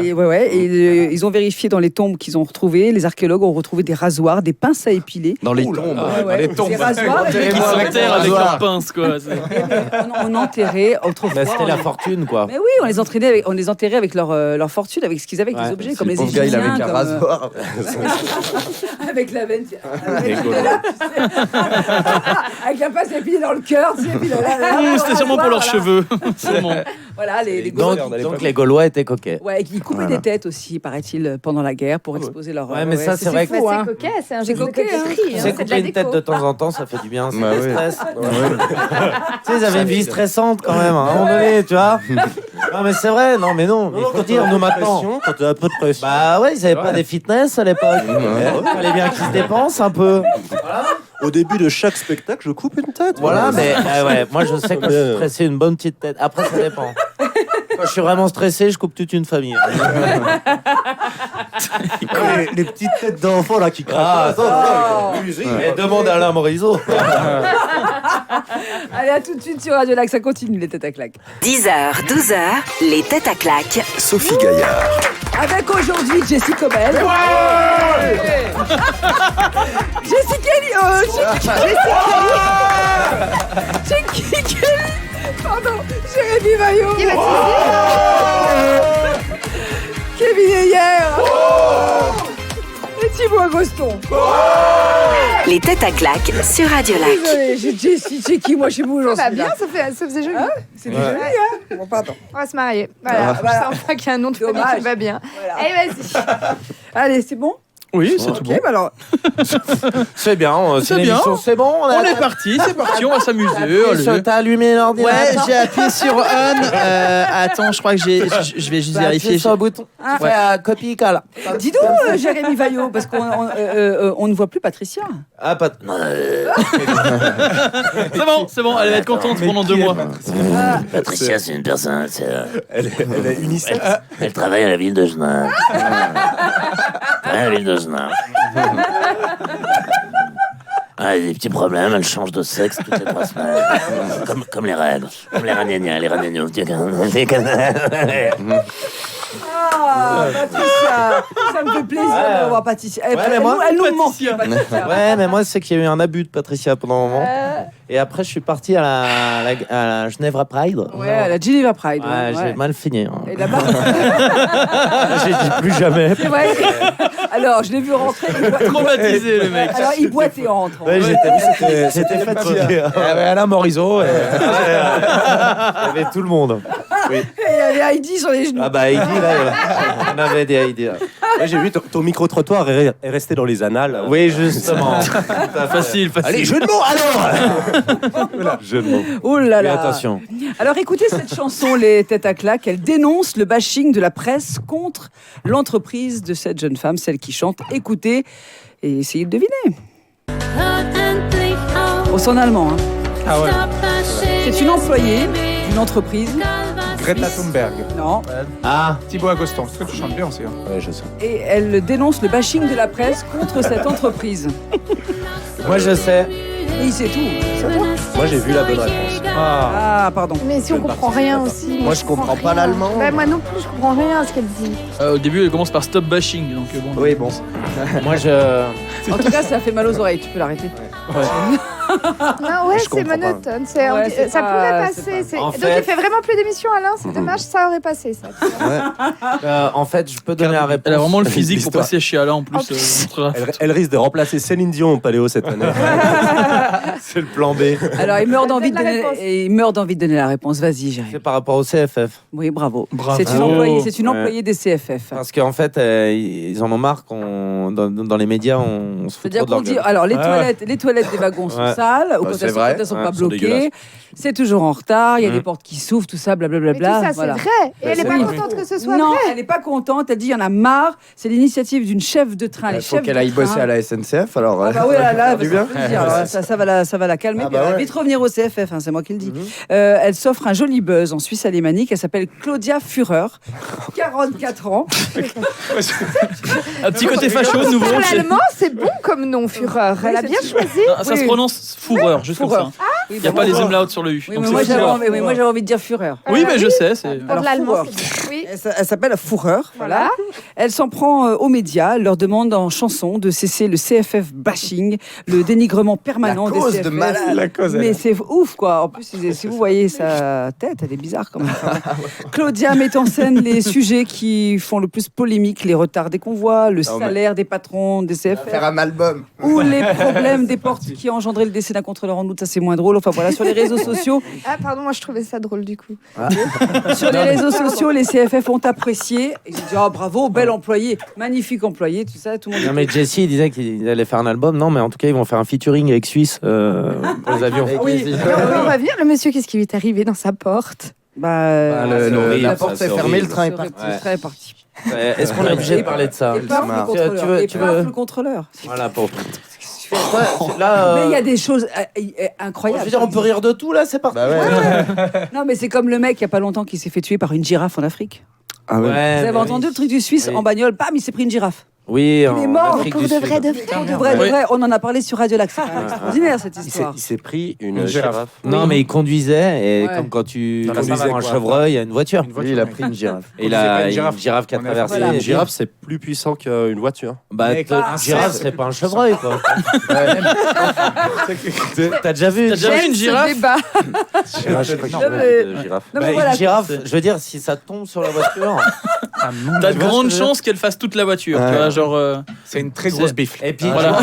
Et, et ils ont vérifié dans les tombes qu'ils ont retrouvées. Les archéologues ont retrouvé des rasoirs, des pinces à épiler. Dans les tombes. les tombes. Des rasoirs et des Qui s'enterrent avec leurs pinces, quoi. on enterrait autrefois. Bah, c'était la fortune, quoi. Mais oui, on les enterrait avec leur fortune, avec ce qu'ils avaient, avec Ouais. des objets, comme les Pauvre gars, il Égyptiens. avait qu'un comme, rasoir. avec la veine. Avec la pince épilée dans le cœur, tu sais, puis C'était sûrement pour leurs voilà. cheveux. Sûrement. Voilà, les Gaulois. Donc les Gaulois étaient coquets. Ouais, qui coupaient des têtes aussi, paraît-il, pendant la guerre pour exposer leur. Ouais, mais ça, c'est vrai que- fou, hein. C'est coquet, c'est un C'est geste de coquet, hein. coquetterie. Tu hein, sais, c'est de la couper une tête déco. de temps en temps, ça fait du bien. Ça Bah fait oui. stress. Tu sais, ils avaient une vie stressante quand même, à un moment donné, tu vois. Non, mais c'est vrai, non, mais non. Il faut dire, nous maintenant. Quand tu as un peu de pression. Bah ouais, ils avaient pas des fitness à l'époque. Il fallait bien qu'ils se dépensent un peu. Au début de chaque spectacle, je coupe une tête. Voilà, mais ouais, moi je sais quand je suis stressé, une bonne petite tête. Après, ça dépend. Quand je suis vraiment stressé, je coupe toute une famille. Les petites têtes d'enfants là qui Ah, craquent. Et demande à Alain Morisot. Allez, à tout de suite sur Radio Lac, ça continue les têtes à claques. 10h, 12h, les têtes à claques. Sophie Gaillard. Avec aujourd'hui Jessie Cobel. Jessie Kelly. Jessie Kelly. Pardon, Jérémy Maillot. Kevin Heyer. Et Thibaut Agoston. Les têtes à claques sur Radio Lac. Désolée, j'ai Jessie, c'est qui moi chez vous Ça va aujourd'hui bien, ça faisait joli. C'est joli, hein. Bon, pardon. On va se marier. Voilà, Voilà. je sens pas qu'il y a un nom de famille Dommage. qui va bien. Voilà. Allez, vas-y. Allez, c'est bon. Oui, c'est tout Ok, bon. bah alors, C'est bien, c'est C'est bien. l'émission, c'est bon. On est parti, c'est parti, on va s'amuser. allez. T'as allumé l'ordinateur. Ouais, j'ai appuyé sur on. Attends, je crois que je vais juste Bah, vérifier. appuie sur le bouton. Ah. Fais copie-colle. dis donc, Jérémy Vaillot, parce qu'on on ne voit plus Patricia. Ah, pas. C'est bon, elle va être contente pendant 2 mois. Patricia, c'est une personne. Elle est unisexe. Elle travaille à la ville de Genève. À la ville de Genève. Ah, elle a des petits problèmes, elle change de sexe toutes les 3 semaines. Comme les règles. Comme les ragnagnas, les ragnagnos. Ah, Patricia, Ça me fait plaisir de revoir Patricia. mais moi- Elle nous manque, Patricia. Ouais, mais moi, c'est qu'il y a eu un abus de Patricia pendant un moment. Et après, je suis parti à la Genève Pride. Ouais, à la Geneva Pride. Ouais, ouais. j'ai mal fini. Hein. Et là-bas, J'ai dit plus jamais. c'est vrai. Alors, je l'ai vu rentrer. Traumatisé, le mec. Alors, il boite et rentre. Ouais, j'étais fatigué. Il y avait Alain Morisot. Il y avait tout le monde. Et il y avait Heidi sur les genoux. Ah bah Heidi, là, on avait des Heidi. Là. Ouais, j'ai vu ton micro-trottoir est resté dans les annales. Oui, justement. Facile. Allez, jeu de mots alors. Jeu de mots. Oh là Mais là. attention. Alors écoutez cette chanson, Les Têtes à claques. Elle dénonce le bashing de la presse contre l'entreprise de cette jeune femme, celle qui chante. Écoutez et essayez de deviner. Oh, c'est en allemand. Hein. Ah ouais. C'est une employée d'une entreprise. Greta Thunberg. Non. Ah, Thibaut Agoston. Est-ce que tu chantes bien aussi? Hein. Ouais, je sais. Et elle dénonce le bashing de la presse contre cette entreprise. moi je sais. Et c'est tout. C'est tout. Moi, j'ai vu la bonne réponse. Ah, pardon. Mais si on comprend rien aussi. Moi, je comprends pas rien. l'allemand. Bah, moi non plus, je comprends rien à ce qu'elle dit. Au début, elle commence par stop bashing. Donc, bon. Oui, bon. Moi je. En tout cas, ça fait mal aux oreilles. Tu peux l'arrêter. Non, ouais, Je c'est comprends pas. monotone. Ouais, c'est Ça pas- pourrait c'est passer. pas- En Donc fait- il fait vraiment plus d'émissions, Alain. C'est dommage, ça aurait passé ça. En fait, je peux donner la réponse. Elle a vraiment le physique pour L'histoire. passer chez Alain en plus. En plus. Elle risque de remplacer Céline Dion au Paléo cette année. C'est le plan B. Alors, il meurt d'envie de Donne la donner, réponse. et il meurt d'envie de donner la réponse. Vas-y, Jérémy. C'est par rapport au CFF. Oui, bravo. Bravo. C'est une employée des CFF. Parce qu'en fait, ils en ont marre qu'on dans les médias, on se fout C'est-à-dire trop de qu'on leur dit, gueule. alors les toilettes des wagons sont Ouais. sales, ou Bah, quand c'est elles vrai. sont Ouais, pas elles sont bloquées, dégueulasses. c'est toujours en retard, il y a Mm. des portes qui s'ouvrent, tout ça, Mais tout blablabla. ça, c'est voilà. vrai. Et elle est c'est pas oui. contente que ce soit Non, vrai. elle n'est pas contente. Elle dit, il y en a marre. C'est l'initiative d'une chef de train. Les Il faut chefs qu'elle de aille train. bosser à la SNCF, alors. Ah bah oui, là, ça fait du ça bien. fait plaisir. Alors, ça va la calmer. Ah Puis elle bah va ouais. vite revenir au CFF, hein, c'est moi qui le dis. Elle s'offre un joli buzz en Suisse alémanique. Elle s'appelle Claudia Führer, 44 ans. Un petit côté facho de nouveau. Pour l'allemand, c'est bon comme nom, Führer. Elle a bien choisi. Ah, ça se prononce fourreur, juste comme Führer. ça. Il n'y a pas les umlauts sur le U. Oui, Donc mais c'est moi Führer. j'avais envie de dire Führer. Oui, mais je sais. c'est- Pour Alors, l'allemand, Führer. c'est bon. Oui. Elle s'appelle Führer, voilà. Voilà. Elle s'en prend aux médias, elle leur demande en chanson de cesser le CFF bashing, le dénigrement permanent La des cause CFF. de malade. La cause, elle Mais est- c'est ouf, quoi. En plus, si vous voyez sa tête, elle est bizarre quand même. Claudia met en scène les sujets qui font le plus polémique, les retards des convois, le Non, mais- salaire des patrons des Faire CFF, un album. ou les problèmes des portes qui ont engendré le décès d'un contrôleur en août. Ça, c'est moins drôle. Enfin, voilà, sur les réseaux sociaux, Ah, pardon, moi je trouvais ça drôle du coup. sur les réseaux sociaux, les CFF ont apprécié. Ils ont dit, oh, bravo, bel employé, magnifique employé, tout ça, tout le monde. Non mais Jesse il disait qu'ils allaient faire un album. Non mais en tout cas ils vont faire un featuring avec Suisse pour les avions. Oui. On va venir, le monsieur, qu'est-ce qui lui est arrivé dans sa porte? Bah, c'est horrible, La ça, porte c'est est fermée, horrible. le train est c'est parti. horrible, c'est très parti. Est-ce qu'on est obligé de parler de ça? Et paf, marre. le contrôleur. Tu veux- Et tu paf, veux- le contrôleur. Voilà pour. Là, Mais il y a des choses je incroyables. veux dire, on peut rire de tout là, c'est parti. Bah ouais. Non, mais c'est comme le mec il y a pas longtemps qui s'est fait tuer par une girafe en Afrique. Ah ouais. Vous avez entendu le truc du Suisse Oui. en bagnole, bam, il s'est pris une girafe. Oui, Il est en mort Afrique pour du de Sud. vrai, de vrai. De vrai, de Oui. vrai, on en a parlé sur Radio Lac. C'est quand même extraordinaire cette Il histoire. s'est pris une Une girafe. girafe. Non, mais il conduisait et Ouais. comme quand tu Dans la conduisais savane, un quoi. chevreuil à une voiture. Lui, il a pris une girafe. Et il C'est pas a une une girafe. girafe qui a On est traversé. Voilà. Une girafe, c'est plus puissant qu'une voiture. Bah, Mais une girafe, c'est pas un chevreuil quoi. T'as déjà vu T'as déjà vu une girafe? Débat. Je sais pas Non, mais- de girafe. Non, Bah, mais voilà. une girafe, je veux dire, si ça tombe sur la voiture. T'as de grandes chances qu'elle fasse toute la voiture. Tu vois, genre. C'est une très grosse bifle. Et puis, Voilà.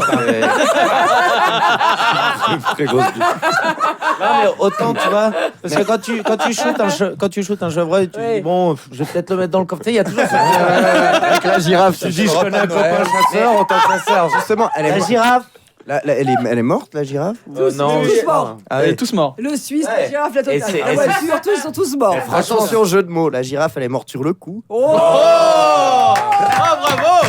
Très grosse bifle. non, mais autant, tu vois. Parce que quand tu shootes un chevreuil, tu Ouais. dis, bon, je vais peut-être le mettre dans le coffre. Tu sais, il y a toujours ça. Avec la girafe, Tu dis, je connais un copain chasseur, on t'en chasseur. Justement, elle est La morte. girafe Elle est morte, la girafe? Non. tous morts. Ah Elle oui. est tous morts. Le Suisse, Ouais. la girafe, la Et totale. c'est- La et voiture, tous, ils sont tous morts. Attention, jeu de mots. La girafe, elle est morte sur le coup. Oh Ah, bravo!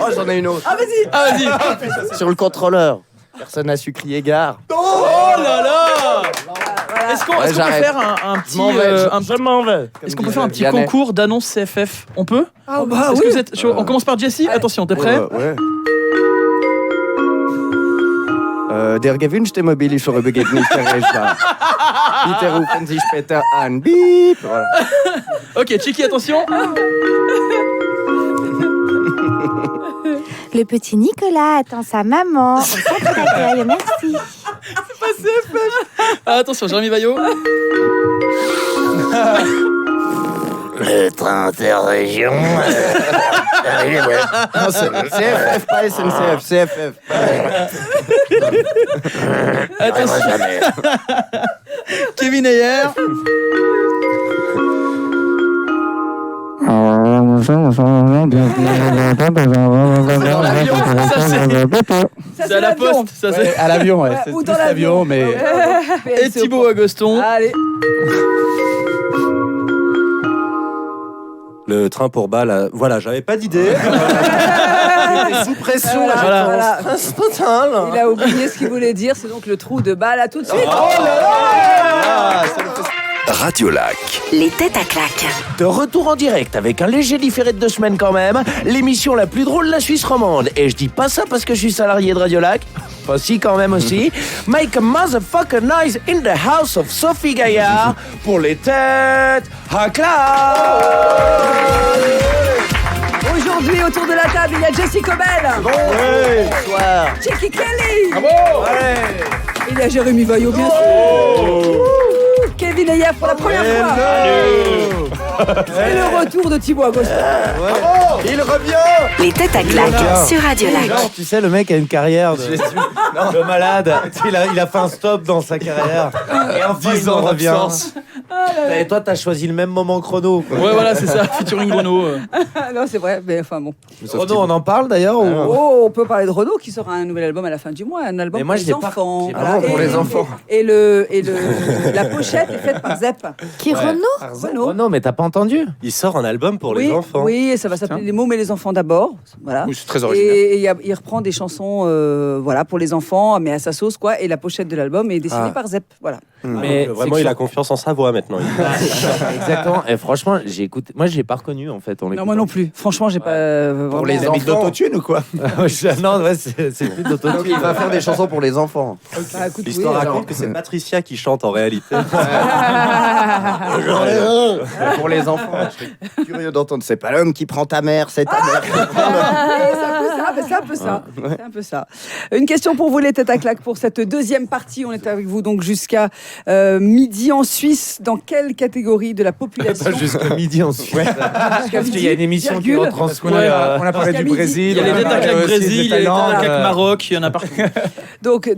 Oh, j'en ai une autre. Ah, vas-y. Ah, vas-y! Sur le contrôleur. Personne n'a su crier gare. Oh là là! Est-ce qu'on Ouais, peut j'arrête. faire un petit. m'en vais, un- m'en vais. Est-ce qu'on peut faire un petit Vianney. concours d'annonces CFF? On peut? Ah, bah Est-ce oui. que vous êtes chaud? On commence par Jessie. Attention, t'es prêt? Ouais. Der gewünschte Mobil ist schon übergeht nicht erreichbar. Bitte rufen Sie später an. Bip. Voilà. Ok, Chiki, attention. Le petit Nicolas attend sa maman au centre d'accueil. Merci. Ah, attention, Jérémy Baillot. Le train interrégion. Non, c'est CFF, pas SNCF, CFF. Attention. Kevin Ayer. C'est à la poste. Ça, c'est... À l'avion, ouais. C'est Ou plus dans l'avion, mais. Et Thibaut Agoston. Allez. Le train pour Bâle, voilà, j'avais pas d'idée. J'étais sous pression, là, Voilà. C'est total. Il a oublié ce qu'il voulait dire, c'est donc le trou de balle. À tout de suite. Radio Lac. Les têtes à claques. De retour en direct avec un léger différé de 2 semaines quand même, l'émission la plus drôle de la Suisse romande. Et je dis pas ça parce que je suis salarié de Radio Lac. Enfin si quand même aussi. Make a motherfucker noise in the house of Sophie Gaillard pour les têtes à claques. Aujourd'hui, autour de la table, il y a Jessie Cobel. Bonsoir. Chiki Kelly. Il y a Jérémy Vaillot, bien sûr. Kevin Ayer pour la première fois. Et le retour de Thibaut Agoston. Il revient. Les têtes à claques sur Radio Lac. Genre, tu sais, le mec a une carrière de malade. Il a fait un stop dans sa carrière. Et enfin, 10 ans revient. Et toi, t'as choisi le même moment chrono. Quoi. Ouais, voilà, c'est ça. Featuring Renault. Non, c'est vrai, mais enfin bon. Renaud, on en parle d'ailleurs ou... Oh, on peut parler de Renaud qui sera un nouvel album à la fin du mois, un album Mais moi, pour je les l'ai pas- enfants. j'ai pas- Voilà. pour les enfants. Et la pochette est faite par Zep. Qui Renaud Renaud, mais t'as pas entendu? Il sort un album pour Oui, les enfants. oui, et ça va s'appeler Les mômes et les enfants d'abord. Voilà. Oui, c'est très original. Et il reprend des chansons voilà, pour les enfants, mais à sa sauce, quoi. Et la pochette de l'album est dessinée par Zep. Voilà. Mais Vraiment, il a confiance en sa voix maintenant. Exactement. Et franchement, j'ai écouté. Moi, je l'ai pas reconnu en fait. Non, moi non plus. Franchement, j'ai pas. Pour vraiment- les enfants. D'autotune ou quoi? Non, ouais, c'est plus d'auto. Donc il va faire des chansons pour les enfants. Bah, écoute, L'histoire oui, alors. raconte que c'est Patricia qui chante en réalité. Pour les enfants. Je serais curieux d'entendre. C'est pas l'homme qui prend ta mère, c'est ta mère. qui prend le- C'est un peu ça. C'est un peu ça. Une question pour vous, les têtes à claques, pour cette deuxième partie. On est avec vous donc jusqu'à midi en Suisse. Dans quelle catégorie de la population? Jusqu'à midi en Suisse. Parce qu'il y a une émission qui virgule. retransmet. On a parlé Jusqu'à du midi. Brésil. Il y a les on têtes à parlé claques aussi Brésil, de il y a les têtes à Thaïlande, claques Maroc, il y en a partout. Donc,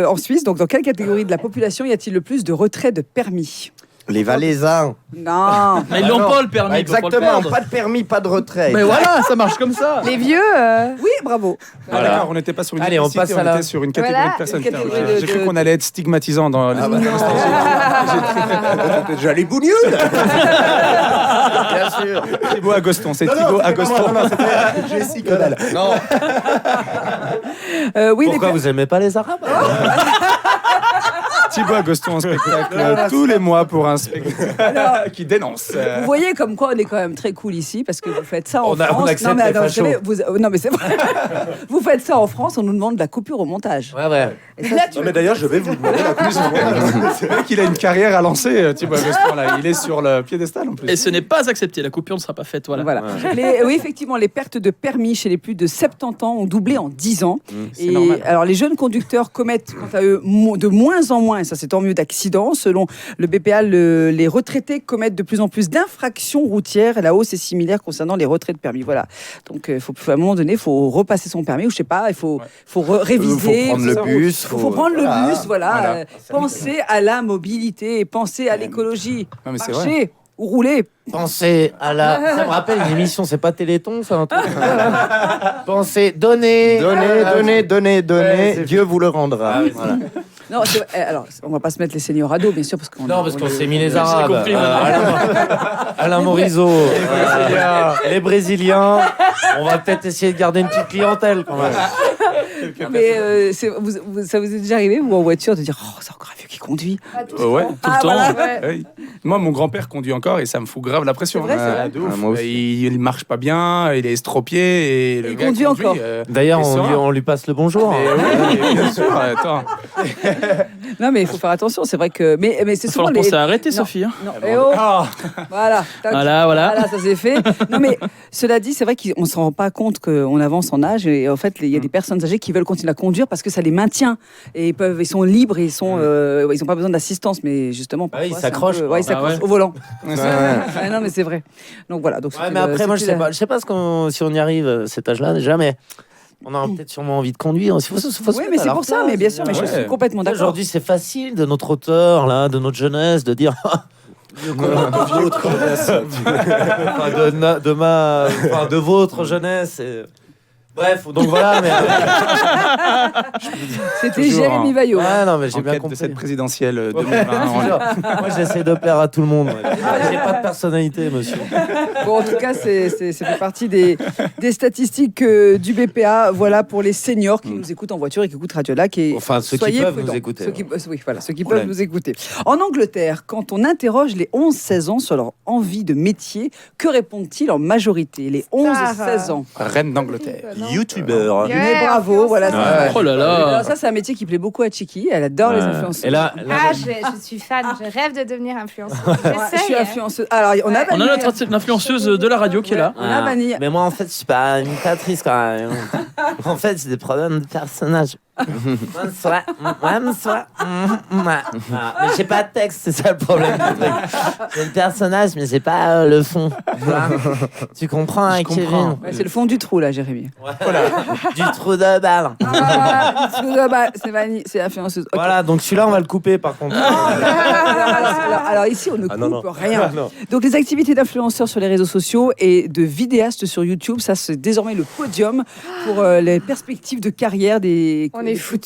en Suisse, donc dans quelle catégorie de la population y a-t-il le plus de retraits de permis? Les Valaisans. Non. Mais ils l'ont pas le permis. Ah, ils peuvent pas le exactement. perdre. Pas de permis, pas de retrait. Mais voilà, ça marche comme ça. Les vieux. Oui, bravo. Ah, d'accord, on n'était pas sur une Allez, on diversité, passe à la- était sur une catégorie Voilà, de personnes. une catégorie de- J'ai cru qu'on allait être stigmatisant dans les C'était déjà les bougnoules. Bien sûr. Thibaut Agoston, c'est Thibaut Agoston. Jessie Cobel. Non. Oui, Pourquoi vous aimez pas les Arabes? Thibaut Agoston en spectacle tous les mois pour un spectacle qui dénonce. Vous voyez comme quoi on est quand même très cool ici parce que vous faites ça en On France. accepte non mais les attends, vous fachos. savez, non mais c'est vrai. Vous faites ça en France, on nous demande de la coupure au montage. Ouais. Et ça, Non, mais d'ailleurs, je vais vous demander la plus. C'est vrai qu'il a une carrière à lancer, Thibaut Agoston. Là. Il est sur le piédestal en plus. Et ce n'est pas accepté, la coupure ne sera pas faite. Voilà. Voilà. Oui, effectivement, les pertes de permis chez les plus de 70 ans ont doublé en 10 ans. Et normal. alors, les jeunes conducteurs commettent, quant à eux, de moins en moins, et ça c'est tant mieux, d'accidents. Selon le BPA, les retraités commettent de plus en plus d'infractions routières. Et la hausse est similaire concernant les retraits de permis. Voilà. Donc, à un moment donné, il faut repasser son permis, ou je sais pas, il faut réviser. Faut prendre le bus. Il faut prendre le bus, voilà. Voilà. Penser à la mobilité, penser à l'écologie. Non, mais c'est Marcher ou rouler. Pensez à la. Ça me rappelle une émission, c'est pas Téléthon, ça un truc. Pensez, donnez. Donnez. Ouais, c'est- Dieu vous le rendra. Voilà. Non, alors, on va pas se mettre les seniors à dos, bien sûr, parce qu'on Non, parce qu'on s'est mis les J'ai Arabes. compris, maintenant. Alain Morisot. Les Brésiliens. On va peut-être essayer de garder une petite clientèle quand même. Mais ça vous est déjà arrivé, vous, en voiture, de dire « Oh, c'est encore un vieux qui conduit Ouais. ». Tout le temps. Voilà. Ouais. Moi, mon grand-père conduit encore et ça me fout grave la pression. C'est vrai, c'est vrai. De ouf. Moi aussi. Il marche pas bien, il est estropié et le Il gars conduit encore. D'ailleurs, Et ça va. on lui passe le bonjour. Mais oui, bien sûr, attends. Non, mais il faut faire attention. C'est vrai que. Mais c'est Il va souvent falloir penser à arrêter, Non, Sophie. Hein. Non, eh oh. Voilà. Tac. Voilà. Ça c'est fait. Non, mais cela dit, c'est vrai qu'on ne se rend pas compte qu'on avance en âge. Et en fait, il y a des personnes âgées qui veulent continuer à conduire parce que ça les maintient. Et ils sont libres et ils n'ont pas besoin d'assistance. Mais justement, parfois, ils s'accrochent. ils s'accrochent au volant. Non, mais c'est vrai. Donc voilà. Donc, mais après, moi, je sais pas si on y arrive à cet âge-là déjà, mais on a peut-être sûrement envie de conduire. Oui, mais c'est pour ça. Mais bien sûr, mais je suis complètement d'accord. Aujourd'hui, c'est facile de notre auteur, là, de notre jeunesse, de dire. De votre jeunesse. Bref, donc voilà. Mais c'était Jérémy Vaillot. Ah non, mais j'ai bien compris. De cette présidentielle 2020. Moi, j'essaie de plaire à tout le monde. J'ai pas de personnalité, monsieur. Bon, en tout cas, c'est fait partie des statistiques du BPA. Voilà pour les seniors qui nous écoutent en voiture et qui écoutent Radio Lac. Et enfin, ceux qui peuvent nous écouter. Ceux qui peuvent nous écouter. En Angleterre, quand on interroge les 11-16 ans sur leur envie de métier, que répondent-ils en majorité? Les 11-16 ans. Reine d'Angleterre. YouTubeur. Mais bravo, voilà. Oh là là. Alors ça, c'est un métier qui plaît beaucoup à Chiki. Elle adore les influenceurs. Et là, je suis fan, je rêve de devenir influenceuse. Je suis influenceuse. Alors, on a l'influenceuse de la radio qui est là. On a Vanille. Mais moi, en fait, je suis pas une imitatrice quand même. En fait, j'ai des problèmes de personnage. Mais j'ai pas de texte, c'est ça le problème. J'ai le personnage, mais j'ai pas le fond. Tu comprends, hein, Kevin? C'est le fond du trou, là, Jérémy. Voilà. Du trou de balle. Du trou de balle, c'est Vanille, c'est influenceuse. Okay. Voilà, donc celui-là, on va le couper par contre. Alors ici, on ne coupe rien. Donc les activités d'influenceurs sur les réseaux sociaux et de vidéastes sur YouTube, ça c'est désormais le podium pour les perspectives de carrière des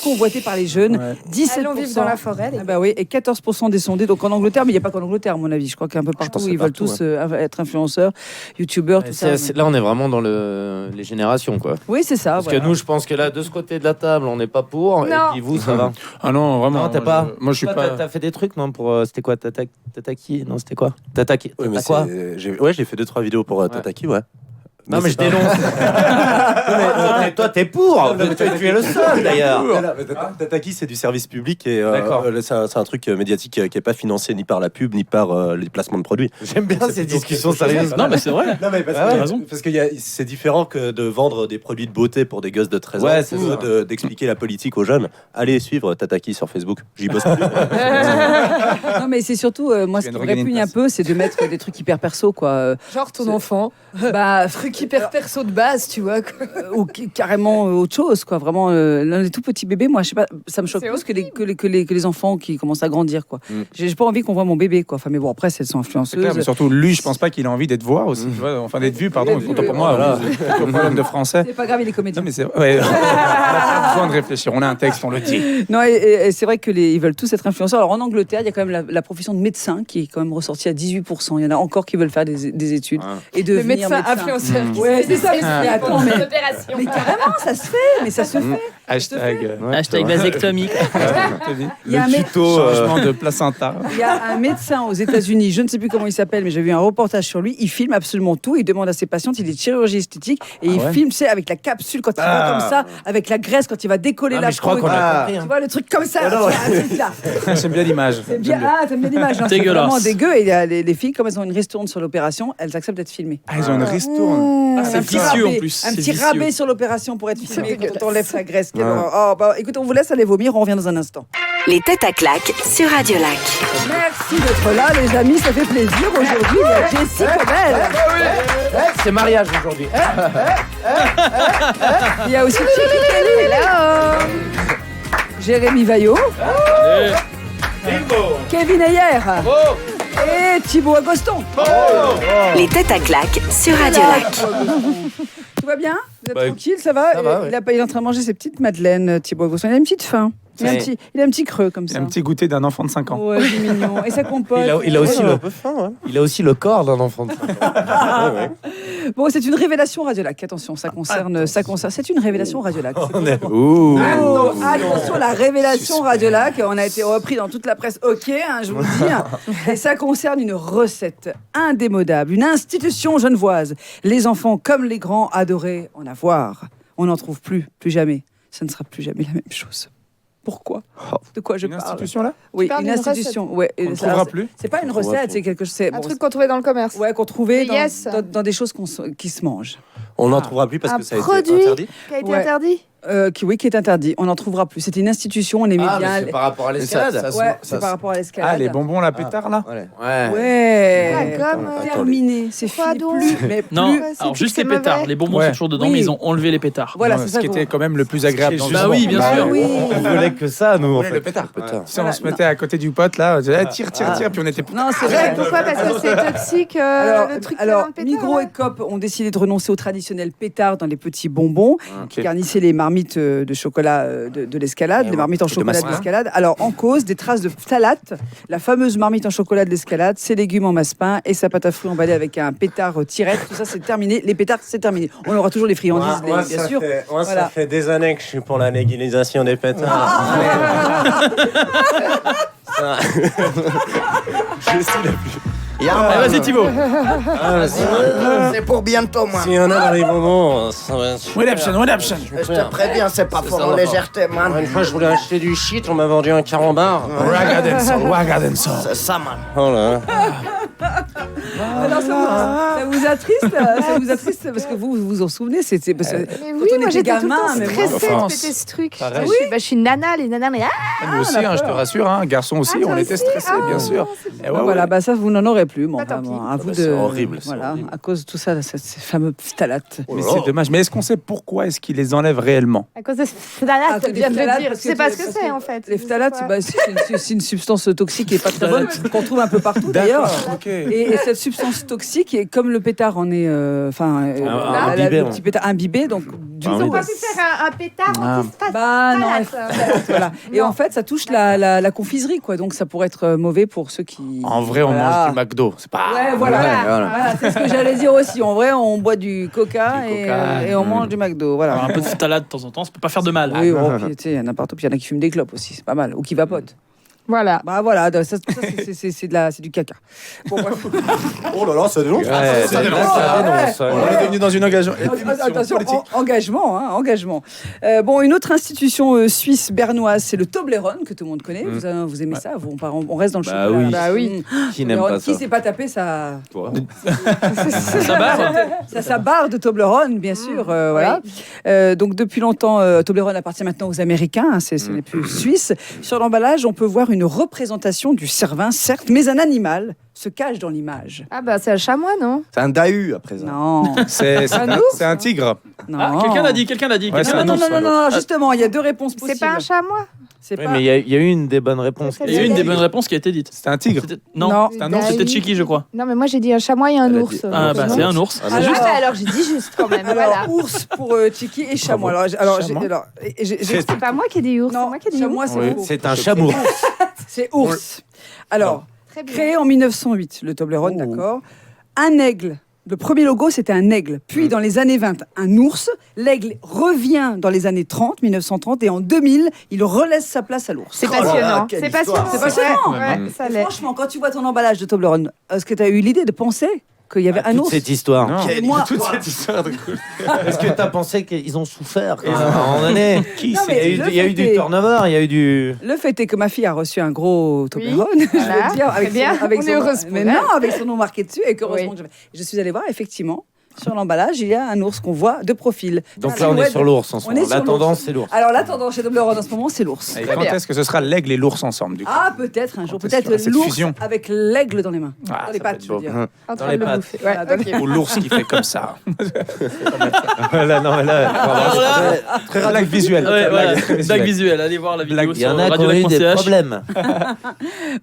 convoités par les jeunes. 17%. Allons vivre dans la forêt. Et 14% des sondés. Donc en Angleterre, mais il n'y a pas qu'en Angleterre, à mon avis. Je crois qu'un peu partout, ils veulent tous être influenceurs, youtubeurs, tout ça. Là, on est vraiment dans les générations, quoi. Oui, c'est ça. Parce que nous, je pense que là, de ce côté de la table, on n'est pas pour. Et puis vous, ça va. Ah non, vraiment. Non, t'as pas. Moi, je suis pas. T'as fait des trucs, non, pour. C'était quoi, Tataki? Non, c'était quoi? Tataki. Oui, mais quoi? j'ai fait 2-3 vidéos pour Tataki, ouais. Non, mais je dénonce. mais toi, t'es pour. Tu es le seul, d'ailleurs. Tataki, c'est du service public et c'est un truc médiatique qui n'est pas financé ni par la pub ni par les placements de produits. J'aime bien ces discussions sérieuses. Non, mais c'est vrai. Non, mais parce que c'est différent que de vendre des produits de beauté pour des gosses de 13 ans ou d'expliquer la politique aux jeunes. Allez suivre Tataki sur Facebook. J'y bosse plus. Non, mais c'est surtout, moi, ce qui me répugne un peu, c'est de mettre des trucs hyper perso, quoi. Genre ton enfant. Truc hyper perso de base, tu vois. Ou carrément autre chose, quoi. Vraiment, les tout petits bébés, moi, je sais pas, ça me choque plus que les enfants qui commencent à grandir, quoi. J'ai pas envie qu'on voit mon bébé, quoi. Enfin, mais bon, après, elles sont influenceuses. Clair, mais surtout, lui, je pense pas qu'il a envie d'être voir aussi. Tu vois, enfin, d'être vu, pardon. Autant pour moi, le problème de français. C'est pas grave, il est comédien. Non, mais c'est vrai. On a pas besoin de réfléchir. On a un texte, on le dit. Non, et c'est vrai qu'ils veulent tous être influenceurs. Alors, en Angleterre, il y a quand même la profession de médecin qui est quand même ressortie à 18%. Il y en a encore qui veulent faire des études et devenir médecin influenceur. Ouais, c'est ça. Mais attends, mais carrément, ça se fait. Mais ça se fait. Hashtag vasectomie. Il y a changement de placenta. Il y a un médecin aux États-Unis, je ne sais plus comment il s'appelle, mais j'ai vu un reportage sur lui. Il filme absolument tout. Il demande à ses patientes, il est de chirurgie esthétique et il filme, tu sais, avec la capsule quand il va comme ça, avec la graisse quand il va décoller la peau. Je crois qu'on a compris. Tu vois le truc comme ça. J'aime bien l'image. T'aimes bien l'image. C'est vraiment dégueu. Et les filles, comme elles ont une ristourne sur l'opération, elles acceptent d'être filmées. Elles ont une ristourne. C'est vicieux en plus. Un petit rabais sur l'opération pour être filmé quand on enlève sa graisse. Écoute, on vous laisse aller vomir, on revient dans un instant. Les têtes à claques sur Radio Lac. Merci d'être là, les amis, ça fait plaisir. Aujourd'hui, il y a Jessie Cobel. C'est mariage aujourd'hui. Il y a aussi Jérémy Vaillot. Kevin Ayer. Et Thibaut Agoston. Les têtes à claques sur Radio Lac. Tout va bien? Vous êtes tranquille, ça va? Il est en train de manger ses petites madeleines, Thibaut Agoston. Il a une petite faim. Il a un petit creux comme ça. Un petit goûter d'un enfant de 5 ans. Ouais, c'est mignon. Et ça compote. Il a aussi le corps d'un enfant de 5 ans. Bon, c'est une révélation Radio Lac. Attention, ça concerne. C'est une révélation Radio Lac. Attention, la révélation Radio Lac. On a été repris dans toute la presse. Ok, je vous le dis. Et ça concerne une recette indémodable, une institution genevoise. Les enfants, comme les grands, adoraient en avoir. On n'en trouve plus jamais. Ça ne sera plus jamais la même chose. Pourquoi? De quoi je Une parle? institution là? Oui, parles une d'une institution. Ouais. On ne trouvera plus. C'est pas une recette, c'est quelque chose. Un truc qu'on trouvait dans le commerce. Ouais, qu'on trouvait Des yes. dans des choses qui se mangent. On n'en trouvera plus parce Un que ça a été produit interdit. qui a été Ouais. interdit. Qui est interdit. On n'en trouvera plus. C'était une institution. On aimait Ah, bien. mais c'est par rapport à l'escalade. Ouais, c'est par rapport à l'escalade. Ah, les bonbons, la pétard là? Ouais. Ouais. La gomme. Terminé. C'est Pourquoi fini. donc Plus, mais Non, plus. c'est alors que juste c'est les pétards. mauvais. Les bonbons Ouais. sont toujours dedans, Oui. mais ils ont enlevé les pétards. Voilà, Non, c'est ce ça. qui était quand même le plus agréable dans le Bah sport. oui, bien Bah sûr. oui. On voulait que ça, nous, en Ouais, fait. le pétard. Putain. Tu sais, on se mettait à côté du pote là, on disait, ah, tire, puis on était. Non, c'est Ouais, vrai. pourquoi? Parce que c'est toxique, le truc alors dans le pétard, Migros ouais. et Coop ont décidé de renoncer au traditionnel pétard dans les petits bonbons qui garnissaient les marmites de chocolat de l'escalade, les marmites en chocolat de l'escalade. Alors, en cause, des traces de phtalate, la fameuse marmite en chocolat de l'escalade, ses légumes en masse-pain et sa pâte à fruits emballée avec un pétard tirette. Tout ça, c'est terminé. Les pétards, c'est terminé. On aura toujours les friandises, bien sûr. Moi, Voilà. ça fait des années que je suis pour la légalisation des pétards. Ça- Je suis la plus. Allez, vas-y Thibaut. C'est pour bientôt, moi. S'il y en a dans les bonbons, ça va être One option. Je te préviens, c'est pas pour en légèreté, man. Une fois, je voulais acheter du shit, on m'a vendu un carambar. C'est ça, man. Oh là. Alors, ça vous attriste parce que vous vous en souvenez, c'était parce que Mais quand oui, on moi était j'étais tout le gamin, temps mais moi, stressée en de France. péter ce truc. Pareil. Je suis une nana, les nanas, mais Nous aussi, hein, je te rassure, hein, garçon aussi, Ah, on toi était aussi stressés, Ah, bien sûr. c'est Et ouais, voilà, ouais. bah ça vous n'en aurez plus, moi, Bah, tant vraiment. pis. À vous c'est de horrible, c'est voilà, horrible. à cause de tout ça, ces fameux phtalates. Mais c'est dommage. Mais est-ce qu'on sait pourquoi est-ce qu'ils les enlèvent réellement? à cause de Ah, phtalate, que des viens de le phtalates, dire. parce que C'est pas tu- ce que parce c'est que en fait. Les Je sais phtalates, pas. bah, c'est une substance toxique qui est pas très bonne, qu'on trouve un peu partout d'ailleurs. Ok. Et cette substance toxique, et comme le pétard en est, Imbibé, le ouais. petit pétard imbibé, donc du Ils coup, ont pas pu faire un pétard anti-phtalate. bah non, voilà. Et Non. en fait, ça touche la confiserie, quoi. Donc ça pourrait être mauvais pour ceux qui. En vrai, on Voilà. mange du McDo. C'est pas. Ouais, voilà. voilà. Voilà, c'est ce que j'allais dire aussi. En vrai, on boit du coca, et on mange du McDo. Voilà. Alors, un peu de phtalate de temps en temps, ça peut pas faire de mal. Oui, puis, tu sais, il y en a partout. Puis il y en a qui fument des clopes aussi, c'est pas mal. Ou qui vapotent. Voilà. Bah voilà, ça, tout ça, c'est du caca. Bon, bref. Oh là là, ça dénonce. Ça dénonce. On est devenu dans une engagement. Attention, engagement. Bon, une autre institution suisse bernoise, c'est le Toblerone, que tout le monde connaît. Vous aimez ça? On reste dans le chocolat. oui. Bah oui. Qui n'aime Toblerone, pas ça? Qui s'est pas tapé ça? Ça barre. Ça barre de Toblerone, bien sûr. Voilà. Donc depuis longtemps, Toblerone appartient maintenant aux Américains. Hein, ce n'est plus suisse. Sur l'emballage, on peut voir une représentation du cervin, certes, mais un animal se cache dans l'image. Ah bah c'est un chamois, non? C'est un dahu, à présent. Non. C'est un tigre. Non. Ah, quelqu'un l'a dit. Ouais, c'est Non, justement, il y a deux réponses possibles. C'est pas un chamois? C'est Oui, pas... mais il y a eu une des bonnes réponses. Il y a eu une des bonnes réponses qui a été dite. C'est un tigre. Non, Non. C'est un ours. c'était Chiki, je crois. Non mais moi j'ai dit un chamois et un Elle a ours. dit- Ah bah c'est un ours. Alors j'ai dit juste quand même. Alors, Voilà. ours pour Chiki et chamois. Chamois. C'est pas moi qui ai dit ours, c'est Non, moi qui ai dit chamois, ours. c'est Oui, faux. c'est un chamois. C'est ours. Alors, Très bien. créé en 1908, le Toblerone, d'accord. Un aigle. Le premier logo, c'était un aigle. Puis, dans les années 20, un ours. L'aigle revient dans les années 30, 1930. Et en 2000, il relaisse sa place à l'ours. C'est Oh là là, passionnant. quelle C'est histoire. passionnant. C'est passionnant. Ouais, ça Et l'est. franchement, quand tu vois ton emballage de Toblerone, est-ce que tu as eu l'idée de penser qu'il y avait un Toute ours cette histoire. Non. Et moi, Toute cette histoire de cool. Est-ce que t'as pensé qu'ils ont souffert quand même, à un moment donné? Non, mais Il y a eu du turnover, il y a eu du. le fait est que ma fille a reçu un gros Toblerone, Voilà, je veux dire, avec très bien. son, avec On son est nom- heureuse pour mais elle. non, avec son nom marqué dessus, et heureusement Oui. que je suis allée voir, effectivement, sur l'emballage, il y a un ours qu'on voit de profil. Donc Ah, là, on est ouais, sur l'ours en ce on est moment. sur La l'ours. tendance, c'est l'ours. Alors la tendance chez Toblerone en ce moment, c'est l'ours. Et quand est-ce que ce sera l'aigle et l'ours ensemble du coup? Ah, peut-être un jour, Quand est-ce qu'il y aura peut-être cette l'ours fusion avec l'aigle dans les mains. Ah, dans les ça pattes, va être je veux beau. dire. En Dans train les de le pattes. bouffer. Ouais, ok. Ou l'ours qui fait comme ça. Voilà, non, mais là, Très blague visuelle. Ouais, voilà. Très Blague visuelle. Allez voir la vidéo il y en sur a qui ont eu des radiolac.ch. problèmes.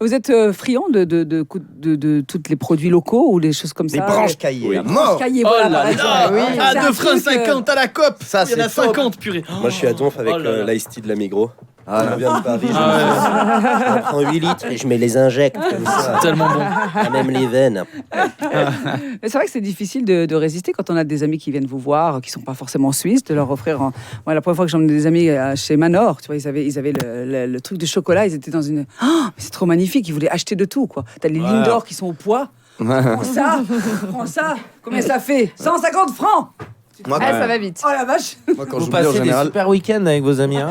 Vous êtes friand de tous les produits locaux ou les choses comme Les ça? branches caillées, à Les mort. cahiers, Oh voilà, là par là. exemple. Oui. Ah, C'est un 2 francs truc, 50 à la COP. Ça, Il y en a c'est top. 50, purée. Moi, je suis à Donf avec Oh là là. l'ice tea de la Migros. Ah, Je viens de Paris, Ah je prends 8 litres et je mets les injects comme ça. Tellement bon. Même les veines. Mais c'est vrai que c'est difficile de résister quand on a des amis qui viennent vous voir, qui sont pas forcément suisses, de leur offrir. Moi, la première fois que j'emmenais des amis chez Manor, tu vois, ils avaient le truc de chocolat, ils étaient dans une. Oh, mais c'est trop magnifique, ils voulaient acheter de tout, quoi. T'as les lignes d'or qui sont au poids. Prends ça, prends ça. Combien ça fait? 150 francs. Moi, Ah, ça va vite. Oh la vache. Moi, quand Vous j'oublie en passez des général. super week-ends avec vos amis, hein?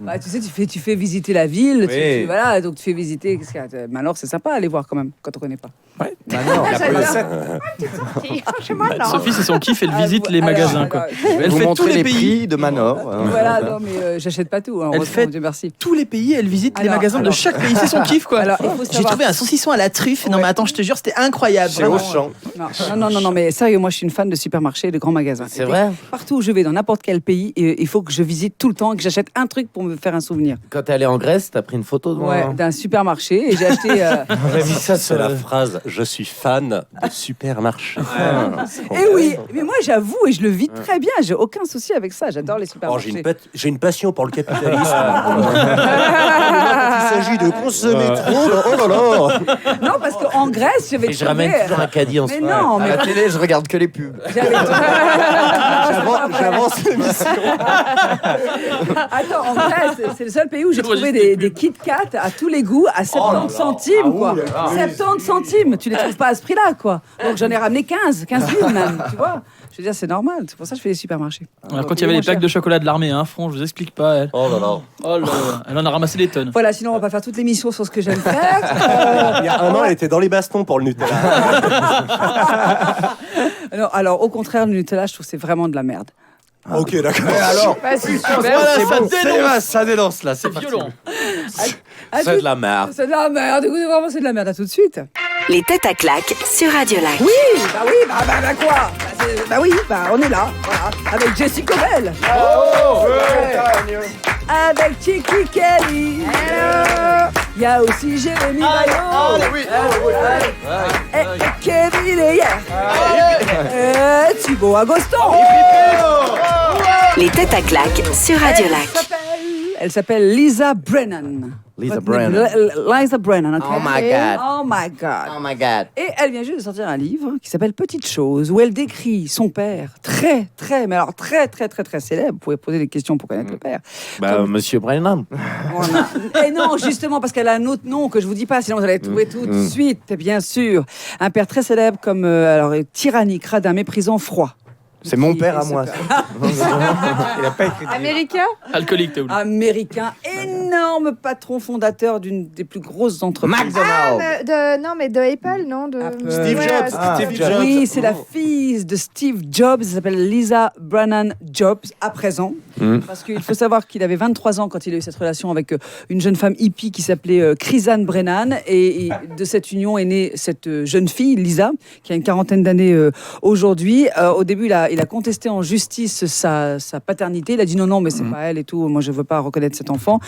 Bah, tu sais, tu fais visiter la ville, Oui. voilà, donc tu fais visiter. Manor, c'est sympa à aller voir quand même, quand on connaît pas. Ouais. Sophie, c'est son kiff, elle visite les Alors, magasins. alors, Quoi. Je vais Elle vous fait tous montrer les les pays. prix de Manor. Voilà, non, mais j'achète pas tout. Hein, Elle heureusement, fait Dieu merci. tous les pays, elle visite les Alors, magasins de chaque pays. C'est son kiff, quoi. Alors, il faut J'ai savoir- trouvé un saucisson à la truffe. Non, mais attends, je te jure, c'était incroyable. Chez Vraiment. Auchan. Non, mais sérieux, moi je suis une fan de supermarchés et de grands magasins. C'est vrai? Partout où je vais, dans n'importe quel pays, il faut que je visite tout le temps et que j'achète un truc pour me faire un souvenir. Quand t'es allé en Grèce, t'as pris une photo de moi. Ouais, d'un supermarché et j'ai acheté. J'ai mis ça C'est la phrase je suis fan de supermarché. Et oui, mais moi j'avoue et je le vis très bien, j'ai aucun souci avec ça, j'adore les Oh, supermarchés. j'ai une passion pour le capitalisme. Il s'agit de consommer trop. Oh là là. Non, parce qu'en Grèce, j'avais Et je ramène toujours un caddie en Mais soirée. non, À mais la télé, je regarde que les pubs. J'avance l'émission. Attends, en Grèce, c'est le seul pays où j'ai Je trouvé registre des Kit Kat à tous les goûts à 70 centimes, quoi. 70 centimes, tu les trouves pas à ce prix-là, quoi. Donc j'en ai ramené 15 000 même, tu vois. Je veux dire, c'est normal, c'est pour ça que je fais les supermarchés. Alors, quand il y avait les plaques de chocolat de l'armée, hein, front, je vous explique pas. Elle. Oh là là. Oh là là. Elle en a ramassé des tonnes. Voilà, sinon on va pas faire toute l'émission sur ce que j'aime faire. Il y a un an, elle était dans les bastons pour le Nutella. Alors, au contraire, le Nutella, je trouve que c'est vraiment de la merde. Ok, d'accord. Alors, Bah, c'est super. ça dénonce là, c'est Violent. C'est de la merde. C'est de la merde, écoutez, vraiment, c'est de la merde. À tout de suite. Les têtes à claques sur Radio Lac. Bah quoi on est là, voilà, avec Jessie Cobel. Avec Chicky Kelly. Il y a aussi Jérémy Bayo. Et Kevin Ayer. Et Thibaut Agoston. Les têtes à claques sur Radio Lac. Elle s'appelle Lisa Brennan. Lisa Brennan. Lisa Brennan, ok. Oh my God. Oh my God. Oh my God. Et elle vient juste de sortir un livre qui s'appelle Petites choses, où elle décrit son père, très célèbre. Vous pouvez poser des questions pour connaître le père. Bah, Monsieur Brennan. Et non, justement, parce qu'elle a un autre nom que je vous dis pas, sinon vous allez trouver tout de suite, bien sûr. Un père très célèbre comme tyrannique, radin, méprisant, froid. C'est mon père à moi. Il a pas écrit. Américain. Alcoolique, t'es où? Américain, énorme patron fondateur d'une des plus grosses entreprises. Ah, non, mais de Apple, non de... Steve Ouais, Jobs. Steve Steve Jobs. Oui, c'est la fille de Steve Jobs, elle s'appelle Lisa Brennan Jobs, à présent. Parce qu'il faut savoir qu'il avait 23 ans quand il a eu cette relation avec une jeune femme hippie qui s'appelait Chrisanne Brennan. Et de cette union est née cette jeune fille, Lisa, qui a une quarantaine d'années aujourd'hui. Au début, il a contesté en justice sa paternité. Il a dit non, mais c'est pas elle et tout. Moi, je veux pas reconnaître cet enfant.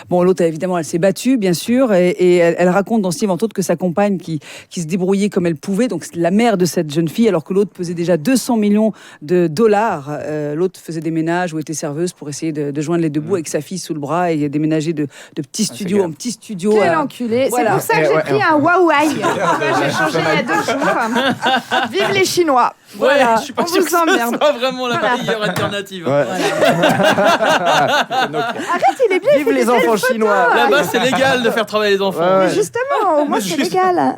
Bon, l'autre, évidemment, elle s'est battue, bien sûr. Et elle raconte dans Steve, entre autres, que sa compagne qui se débrouillait comme elle pouvait, donc la mère de cette jeune fille, alors que l'autre pesait déjà 200 millions de dollars. L'autre faisait des ménages ou était serveuse pour essayer de joindre les deux bouts avec sa fille sous le bras et déménager de petit studio en petit studio. Quel enculé. Voilà. C'est pour ça que j'ai pris un Huawei. J'ai changé il y a 2 jours. Vive les Chinois. Voilà. Je suis pas On sûr vous que ça emmerde. soit vraiment la meilleure alternative. Ouais. Arrête, il est bien. Vive les enfants chinois. Là-bas, c'est légal de faire travailler les enfants. Ouais. Mais justement, au moins c'est légal.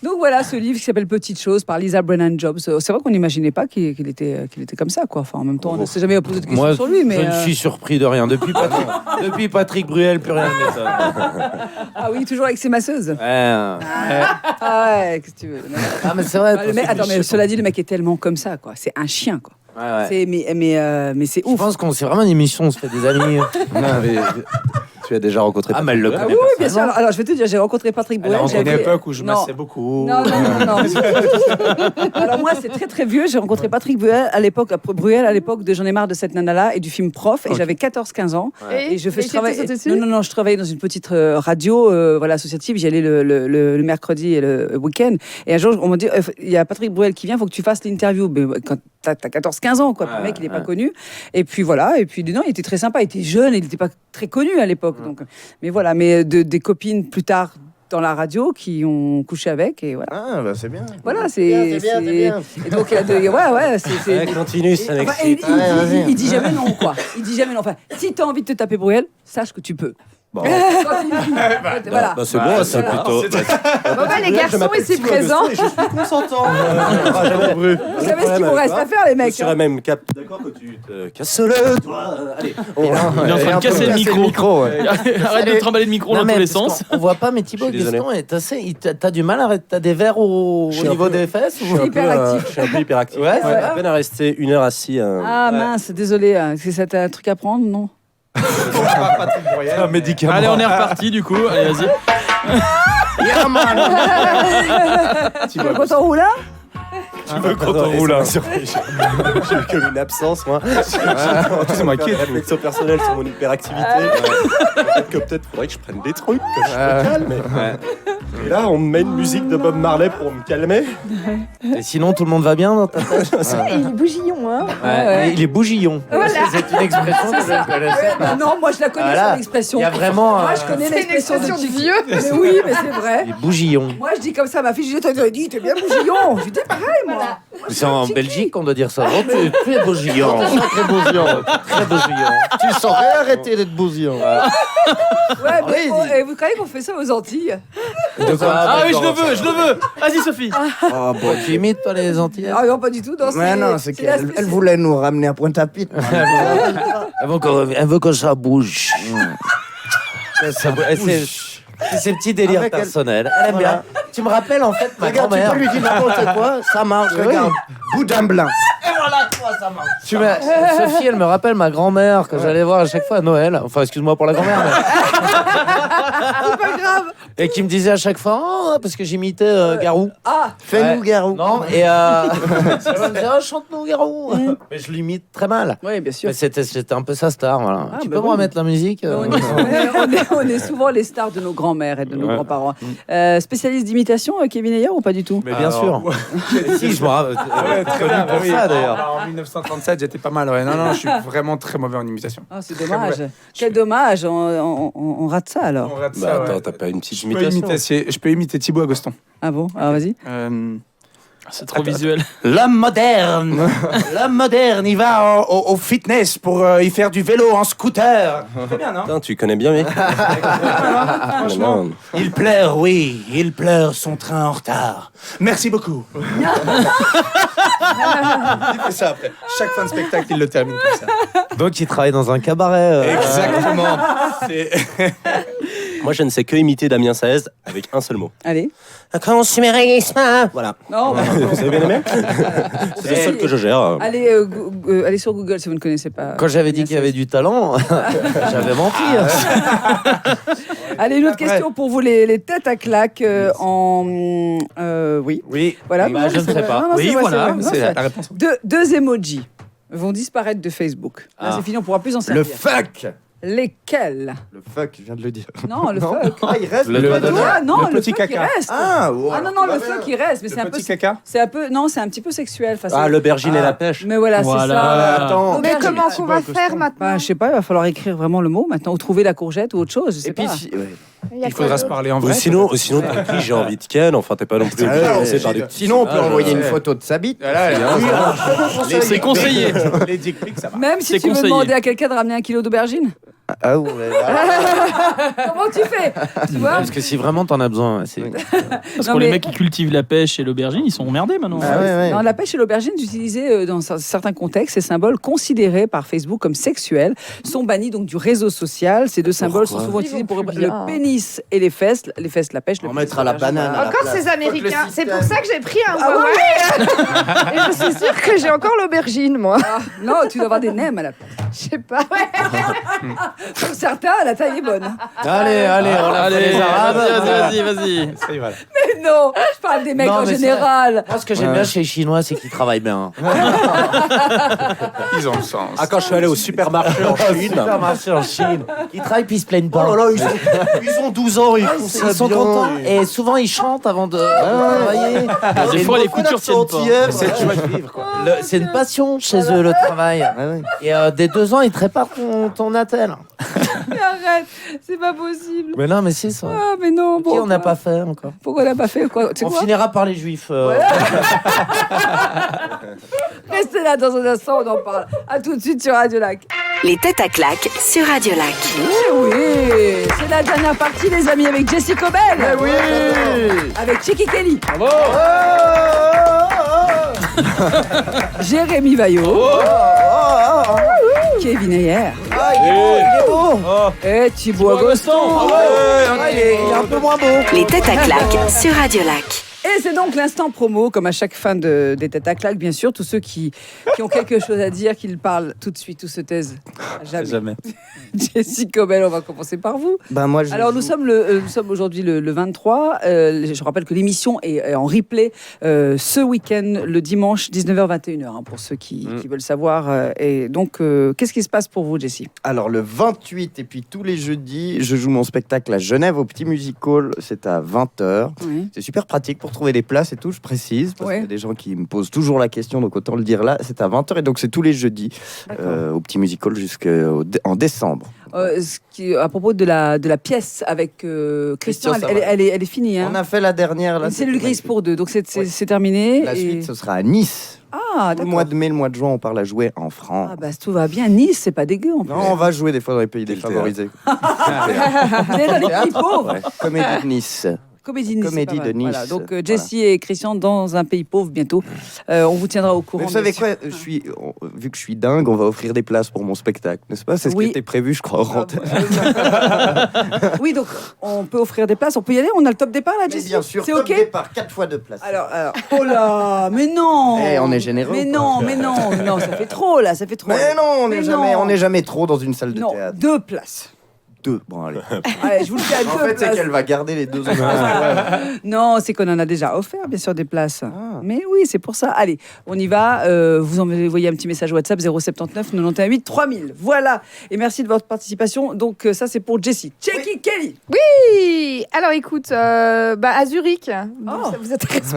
Donc voilà, ce livre qui s'appelle Petites choses par Lisa Brennan Jobs. C'est vrai qu'on n'imaginait pas qu'il était comme ça, quoi. Enfin, en même temps, on ne s'est jamais posé de questions Moi, sur lui, mais je ne suis surpris de rien. Depuis Patrick Bruel, plus rien ne m'étonne. ah oui, toujours avec ses masseuses. Ouais. Ah ouais, qu'est-ce que tu veux. Ah, mais c'est vrai. Ah, le mec, attends, mais cela dit, le mec est tellement comme ça, quoi. C'est un chien, quoi. Ouais, ouais. Mais c'est Je ouf. pense qu'on c'est vraiment une émission, on se fait des amis. Tu as déjà rencontré Ah, mais elle le Ah connaît oui, pas. bien sûr. Alors, je vais te dire, j'ai rencontré Patrick Bruel. Alors, on a une j'avais- époque où je Non. massais beaucoup. Non. Alors moi, c'est très vieux. J'ai rencontré Patrick Bruel à l'époque de J'en ai marre de cette nana-là et du film Prof. Et j'avais 14-15 ans. Et je travaillais. Non, je travaillais dans une petite radio associative. J'y allais le mercredi et le week-end. Et un jour, on m'a dit, il y a Patrick Bruel qui vient, il faut que tu fasses l'interview. Mais quand t'as 14-15 ans, quoi. Le mec, il n'est pas connu. Et puis voilà. Et puis non, il était très sympa. Il était jeune. Il n'était pas très connu à l'époque. Donc, mais voilà. Mais des copines plus tard dans la radio qui ont couché avec et voilà. Ah, bah c'est bien. Voilà, C'est bien. Et donc il y a c'est Continue, ça enfin, il dit jamais non, quoi. Il dit jamais non. Enfin, si t'as envie de te taper Bruel, sache que tu peux. Bon. Voilà. C'est bon, c'est plutôt. Les garçons ici présents. Je suis consentant. Vous savez ce qu'il vous reste à faire, les mecs. Je serais même d'accord que tu te casses le doigt. Allez, Il est en train de casser le micro. Arrête de trimballer le micro dans tous les sens. On voit pas, mais Thibaut Gaston, t'as du mal à arrêter. T'as des verres au niveau des fesses ou... Je suis un peu hyperactif. Ouais, J'ai à peine à rester 1 heure assis. Ah mince, désolé. Est-ce que c'est un truc à prendre, non? Un médicament. Allez, on est reparti du coup. Allez, vas-y. Tu veux qu'on t'enroule là? Tu veux qu'on t'enroule là? J'ai eu comme une absence, moi. C'est moi qui ai réflexion personnelle sur mon hyperactivité. Peut-être faudrait que je prenne des trucs, que je me calme. Et là, on me met une musique de Bob Marley pour me calmer. Et sinon, tout le monde va bien dans ta tête? Il est bougillon, hein. Ouais. Il est bougillon. Voilà. C'est une expression que je connaissais. Non, moi je la connais, Voilà. cette expression. Il y a vraiment. Moi je connais C'est une l'expression expression de de vieux. Mais oui, mais c'est vrai. Il est bougillon. Moi je dis comme ça à ma fille, je dis, t'es bien bougillon. Je dis pareil, moi. C'est en Belgique qu'on doit dire ça. Oh, tu es bougillon. Très bousillon. Très bougillon. Tu saurais arrêter d'être bousillon. Ouais, mais et vous croyez qu'on fait ça aux Antilles? Ah oui, je le veux. Vas-y, Sophie. Oh, bon, tu imites pas les Antillais? Ah non, pas du tout. Mais non, c'est qu'elle voulait nous ramener à Pointe-à-Pitre. Elle veut que ça bouge. C'est ses petits délires Avec elle. personnels. Elle aime bien. Tu me rappelles en fait ma Regarde, tu grand-mère. peux lui dire n'importe quoi, ça marche. Regarde, boudin blanc. Sophie, elle me rappelle ma grand-mère que j'allais voir à chaque fois à Noël. Enfin, excuse-moi pour la grand-mère. C'est pas grave. Et qui me disait à chaque fois, oh, parce que j'imitais Garou. Ah, Fais-nous, Garou. Non, et elle me disait, oh, chante-nous Garou. Mais je l'imite très mal. oui, bien sûr. Mais c'était un peu sa star. Voilà. Ah, Tu bah peux me oui. remettre la musique On est souvent les stars de nos grands-mères et de nos grands-parents. Spécialiste d'imitation, Kevin Ayer, ou pas du tout? Mais bien sûr. Si, je me rappelle. Très bien, pour ça, d'ailleurs. En 1937, j'étais pas mal. Ouais. Non, je suis vraiment très mauvais en imitation. Ah, c'est dommage. Quel dommage. On rate ça alors. On rate Bah ça, attends, ouais. t'as pas une petite Je peux imitation? je peux imiter Thibaut Agoston. Ah bon? Alors vas-y. C'est trop visuel. L'homme moderne, il va au fitness pour y faire du vélo en scooter. C'est bien, non? Putain, tu connais bien, mec. Franchement, il pleure, oui, il pleure son train en retard. Merci beaucoup. Il fait ça après. Chaque fin de spectacle, il le termine comme ça. Donc, il travaille dans un cabaret. Exactement. Moi, je ne sais que imiter Damien Saez avec un seul mot. Allez. Consumérisme. Voilà. Non. Vous avez bien aimé? C'est le seul que je gère. Allez, allez sur Google si vous ne connaissez pas. Quand j'avais dit qu'il y avait du talent, j'avais menti. Allez, une autre question pour vous, les têtes à claques oui. Oui. Voilà. Bah, je ne sais pas. Non, non, Oui, c'est vrai, voilà, c'est vrai. Non, c'est c'est la vrai. réponse. Deux emojis vont disparaître de Facebook. Là, c'est fini, on ne pourra plus en servir. Le fuck. Lesquels? Le fuck, je viens de le dire. Non, le fuck. Ah, il reste Le le doigt doigt d'honneur. Ah, non, Le le petit fuck, il caca. reste. Ah, ouais. Ah non, non, le fuck, il reste. Mais c'est un peu... petit caca. C'est un peu... Non, c'est un petit peu sexuel. Enfin, Ah, c'est- l'aubergine et la pêche. Mais voilà, c'est ça. Attends. Mais Aubergine. comment qu'on va faire maintenant? Bah, je sais pas, il va falloir écrire vraiment le mot maintenant, ou trouver la courgette ou autre chose, je sais Et puis, pas. Il faudra se parler en Ou vrai. sinon, t'as qui j'ai envie de ken. Enfin, t'es pas non plus obligé de commencer par des petits. Sinon, on peut sondages. envoyer une photo de sa bite. C'est conseillé. Les dick pics, ça va. Même si C'est tu veux conseillé. demander à quelqu'un de ramener 1 kilo d'aubergine. Ah ouais. Comment tu fais? Tu vois? Parce que si vraiment t'en as besoin, c'est. Parce Non, que les mais- mecs qui cultivent la pêche et l'aubergine, ils sont emmerdés maintenant. Ah ouais, ouais. Non, la pêche et l'aubergine, utilisées dans certains contextes, ces symboles considérés par Facebook comme sexuels sont bannis donc du réseau social. Ces deux symboles sont souvent utilisés pour plus bien. le pénis et les fesses, la pêche. Le On pénis, mettra la l'aubergine. banane. Encore ces Américains. C'est pour ça que j'ai pris un Ah Huawei. Et je suis sûre que j'ai encore l'aubergine, moi. Ah, non, tu dois avoir des nems à la place. Je sais pas. Pour certains, la taille est bonne. Allez, on a fait Allez, les Arabes. vas-y. Ça y va. Mais non, je parle des mecs Non, en mais c'est général. Moi, ce que j'aime bien chez les Chinois, c'est qu'ils travaillent bien. Ils ont le sens. Ah, quand je suis allé au supermarché en Chine. Supermarché en Chine. Ils travaillent puis ils se plaignent pas. Oh là là, ils ont 12 ans, ils font ça Ils sont bien. contents et souvent ils chantent avant de travailler. Des fois, les coutures tiennent pas. C'est une joie de vivre, quoi. C'est une passion chez eux, le travail. Et dès 2 ans, ils te réparent ton attel. Mais arrête, c'est pas possible. Mais non, mais c'est ça. Ah, mais non, bon. On n'a pas fait encore. Pourquoi on n'a pas fait quoi? On finira par les juifs. Restez là dans un instant, on en parle. À tout de suite sur Radio Lac. Les têtes à claques sur Radio Lac. Oui, c'est la dernière partie, les amis, avec Jessie Cobel. Oui. Avec Chicky Kelly. Bravo. Jérémy Vaillot. Kevin Ayer. Il est beau. Et Thibaut Agoston. Il est un peu moins beau. Les têtes à claques sur Radio Lac. Et c'est donc l'instant promo, comme à chaque fin des têtes à claques, bien sûr. Tous ceux qui ont quelque chose à dire, qu'ils parlent tout de suite ou se taisent. Jamais. Jessie Cobel, on va commencer par vous. Moi, Alors, nous sommes aujourd'hui le 23. Je rappelle que l'émission est en replay ce week-end, le dimanche 19h-21h, pour ceux qui veulent savoir. Et donc, qu'est-ce qui se passe pour vous, Jessie? Alors, le 28 et puis tous les jeudis, je joue mon spectacle à Genève au Petit Music Hall. C'est à 20h. Oui. C'est super pratique pour trouver des places et tout, je précise, parce qu'il y a des gens qui me posent toujours la question, donc autant le dire là. C'est à 20h et donc c'est tous les jeudis au Petit Music Hall jusqu'en décembre. À propos de la pièce avec Christian, elle est finie. Hein. On a fait la dernière. Une cellule grise pour deux, donc c'est terminé. La suite, ce sera à Nice. Ah, le mois de mai, le mois de juin, on part la jouer en France. Ah, tout va bien. Nice, c'est pas dégueu en plus. Non, on va jouer des fois dans les pays défavorisés. Vous allez dans les pays pauvres. Comédie de Nice. Comédie de Nice. Voilà, donc Jessie et Christian dans un pays pauvre bientôt. On vous tiendra au courant. Mais vous savez quoi, vu que je suis dingue, on va offrir des places pour mon spectacle, n'est-ce pas? C'est ce qui était prévu, je crois. Oui, donc on peut offrir des places, on peut y aller. On a le top départ là, Jessie. Bien sûr, c'est top ok. Départ, 4 fois de place. Alors, oh là, mais non. On est généreux. Mais non, ça fait trop là, ça fait trop. Mais non, on n'est jamais trop dans une salle de théâtre. 2 places. 2. Bon, allez. Allez, je vous le fais à 2 En fait, places. c'est qu'elle va garder les 2 autres. Non, c'est qu'on en a déjà offert, bien sûr, des places. Mais oui, c'est pour ça. Allez, on y va. Vous envoyez un petit message WhatsApp 079 91 8 3000. Voilà. Et merci de votre participation. Donc, ça, c'est pour Jessie. Chicky Kelly. Oui. Alors, écoute, à Zurich. Ça vous intéresse?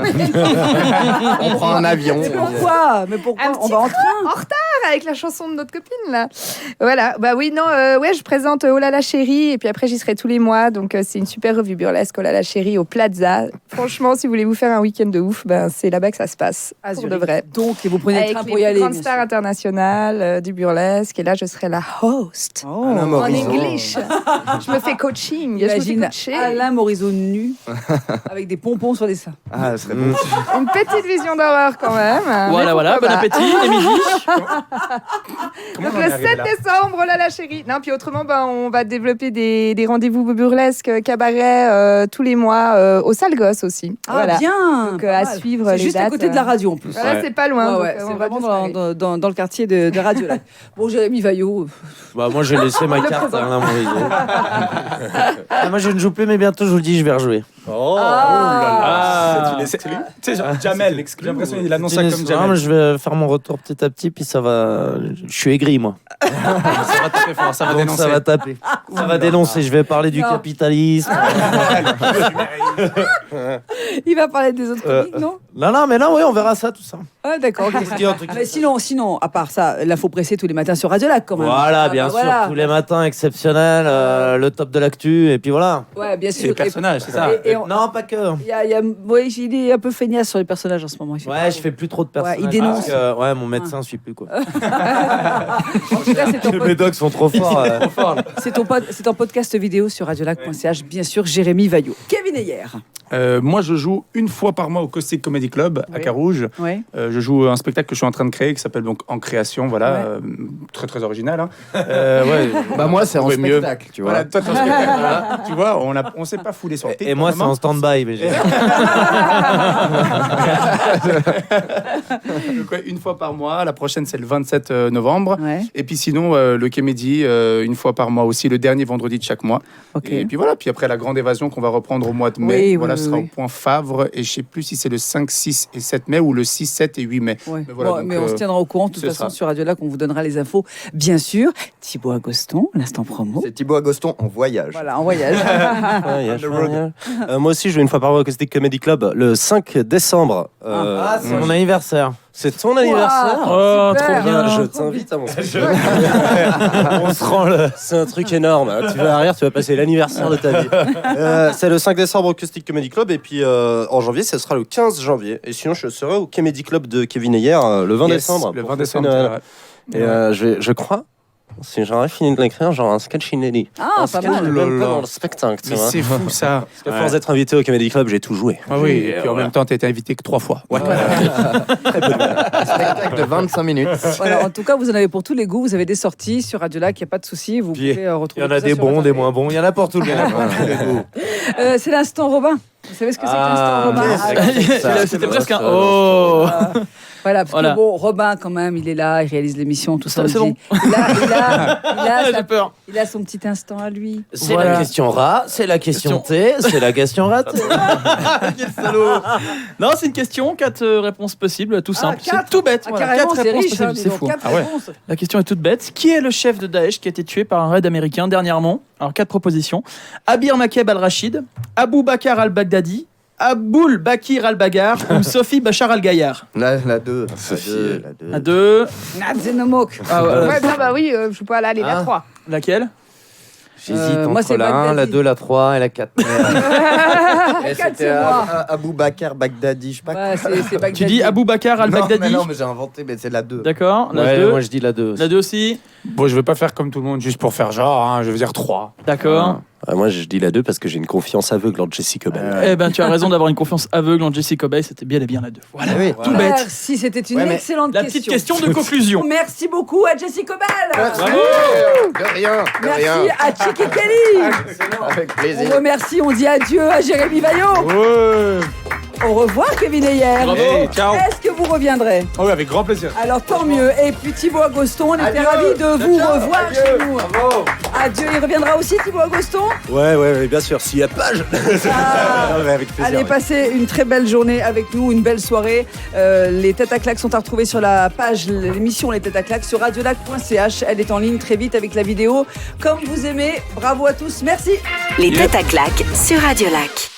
On prend un avion. Mais pourquoi? On va en train. En retard avec la chanson de notre copine, là. Voilà. Je présente Oh là là chérie. Et puis après, j'y serai tous les mois. Donc, c'est une super revue burlesque, Oh là là chérie, au Plaza. Franchement, si vous voulez vous faire un week-end de ouf, c'est là-bas que ça se passe. À pour Zurich. de vrai. Donc, vous prenez le avec train pour y aller. les grandes stars internationales du burlesque. Et là, je serai la host. Alain En Morisot. English. Je me fais coaching. Je me fais Imagine coacher. Alain Morisot nu avec des pompons sur les seins. Ah, ça serait bon. Une petite vision d'horreur quand même. Voilà, bon appétit, Émilie. Donc le 7 décembre, oh là là chérie. Non, puis autrement, on va développer des rendez-vous burlesques, cabaret tous les mois au Salle Gosse aussi. Ah, voilà. bien. Donc pas à mal. suivre C'est les juste à dates. côté de la radio en plus. Voilà, c'est pas loin. Ouais, donc, c'est on va vraiment bien se marrer. dans le quartier de Radio Lac. Bon, Jérémy Vaillot. Moi, j'ai laissé ma carte à Alain Morisot. Moi, je ne joue plus, mais bientôt, je vous le dis, je vais rejouer. Oh, c'est lui. Tu sais, genre Jamel. J'ai l'impression qu'il annonce ça comme Jamel. Je vais faire mon retour petit à petit, puis ça va. Je suis aigri, moi. Ça va taper fort, ça va Donc, dénoncer. ça va taper. Ça va dénoncer. Je vais parler du Non. capitalisme. Il va parler des autres comiques, non? Non, mais non, oui, on verra ça, tout ça. Ah, d'accord. ok. Je dis un truc. Mais sinon, à part ça, l'info pressée tous les matins sur Radio Lac quand même. Voilà, Ah, bien bah, sûr, voilà. tous les matins exceptionnels, le top de l'actu, et puis voilà. Ouais, bien C'est sûr. les personnages, c'est ça. Non, pas que. Il est un peu feignasse sur les personnages en ce moment. Ouais, je fais plus trop de personnages. il dénonce. Parce que, mon médecin suit plus, quoi. En tout cas, c'est ton, Les médocs sont trop forts. c'est ton podcast vidéo sur radiolac.ch, bien sûr, Jérémy Vaillot. Kevin Ayer. Moi, je joue une fois par mois au Caustic Comedy Club à Carouge. Ouais. Je joue un spectacle que je suis en train de créer qui s'appelle donc En Création. Voilà, très très original. Hein. Ouais. Moi, c'est en Ouais, mieux. spectacle, tu vois. Voilà, toi, t'es en spectacle. Voilà. Tu vois, on s'est pas foulé sur le Et moi, c'est en stand-by. Mais Donc, ouais, une fois par mois. La prochaine, c'est le 27 novembre. Ouais. Et puis sinon, le Comédie, une fois par mois aussi, le dernier vendredi de chaque mois. Ok. Et puis voilà, puis après la grande évasion qu'on va reprendre au mois de mai. Oui, Voilà, oui, ce sera oui. au Point Favre. Et je sais plus si c'est le 5, 6 et 7 mai ou le 6, 7 et 8 mai. Ouais. Mais voilà, Bon, donc, mais on se tiendra au courant de toute c'est façon ça. sur Radio Lac, on vous donnera les infos, bien sûr. Thibaut Agoston, l'instant promo. C'est Thibaut Agoston en voyage. Voilà, en voyage. Moi aussi, je vais une fois par mois au Caustic Comedy Club le 5 décembre. c'est mon anniversaire. C'est ton anniversaire. Oh, trop bien. Je t'invite à mon spectacle. On se rend là. C'est un truc énorme. Tu vas arrière, tu vas passer l'anniversaire de ta vie. C'est le 5 décembre au Caustic Comedy Club et puis en janvier, ce sera le 15 janvier. Et sinon, je serai au Comedy Club de Kevin Ayer le 20 décembre. Le 20 décembre. Et je crois, si j'aurais fini de l'écrire, genre un sketch inédit. Ah, pas mal. Même pas dans le spectacle, tu Mais vois. c'est fou ça. Parce qu'à force d'être invité au Comedy Club, j'ai tout joué. Ah oui, et puis en même temps, t'as été invité que 3 fois. Ouais. Un spectacle de 25 minutes. Voilà, en tout cas, vous en avez pour tous les goûts. Vous avez des sorties sur Radio Lac, il n'y a pas de souci. Vous Puis, pouvez retrouver. Il y en a tout ça des sur bons, Radio des Lac. moins bons. Il y en a pour tout le monde. C'est l'instant Robin. Vous savez ce que c'est que l'instant Robin? C'était presque un. Oh. Voilà, parce Voilà. que bon, Robin, quand même, il est là, il réalise l'émission, tout ça. C'est on le bon. dit. J'ai peur. Il a son petit instant à lui. C'est Voilà. la question rat, c'est la question T, c'est la question ratée. Quel salaud. Non, c'est une question, 4 réponses possibles, tout simple. C'est quatre. tout bête. Ah, Voilà, carrément, 4 c'est réponses riche, hein, possibles, dis c'est donc, fou. 4 réponses. La question est toute bête. Qui est le chef de Daesh qui a été tué par un raid américain dernièrement? Alors, 4 propositions. Abir Makeb al-Rachid, Abou Bakr al-Baghdadi, Aboul Bakir al-Bagar ou Sophie Bachar al-Gaillard. La 2. La 2. Nadzenomok. Ah, ouais. Ouais, bah oui, je sais pas, là, allez, la 3. Laquelle? J'hésite moi, entre c'est la 1, la Baghdadi. 2, la 3 et la 4. Et Quatre, c'était c'est moi. Abou Bakr Baghdadi, je sais pas. Ouais, c'est Baghdadi. Tu dis Abou Bakr al-Baghdadi? Non, mais j'ai inventé, mais c'est la 2. D'accord. La Ouais, 2. moi je dis la 2. La 2 aussi. Bon, je vais pas faire comme tout le monde juste pour faire genre, hein, je vais dire 3. D'accord. Moi, je dis la 2 parce que j'ai une confiance aveugle en Jessica Biel. Eh ben, tu as raison d'avoir une confiance aveugle en Jessica Biel. C'était bien et bien la 2. Voilà. Oui. Tout bête. Merci, c'était une Ouais, mais excellente La question. petite question de conclusion. Merci beaucoup à Jessica Biel. Bravo. De rien. Merci à Chicky Kelly. Avec On plaisir. remercie, on dit adieu à Jérémy Vaillot. Au revoir Kevin Ayer. Bravo. Hey, ciao. Est-ce que vous reviendrez? Oh oui, avec grand plaisir. Alors tant mieux. Et puis Thibaut Agoston, on était ravis de vous revoir chez nous. Adieu, il reviendra aussi Thibaut Agoston. Ouais, bien sûr. S'il y a page. Avec plaisir. Allez, passez une très belle journée avec nous, une belle soirée. Les têtes à claques sont à retrouver sur la page, l'émission Les têtes à claques sur radiolac.ch. Elle est en ligne très vite avec la vidéo. Comme vous aimez, bravo à tous, merci. Les têtes à claques sur Radio Lac.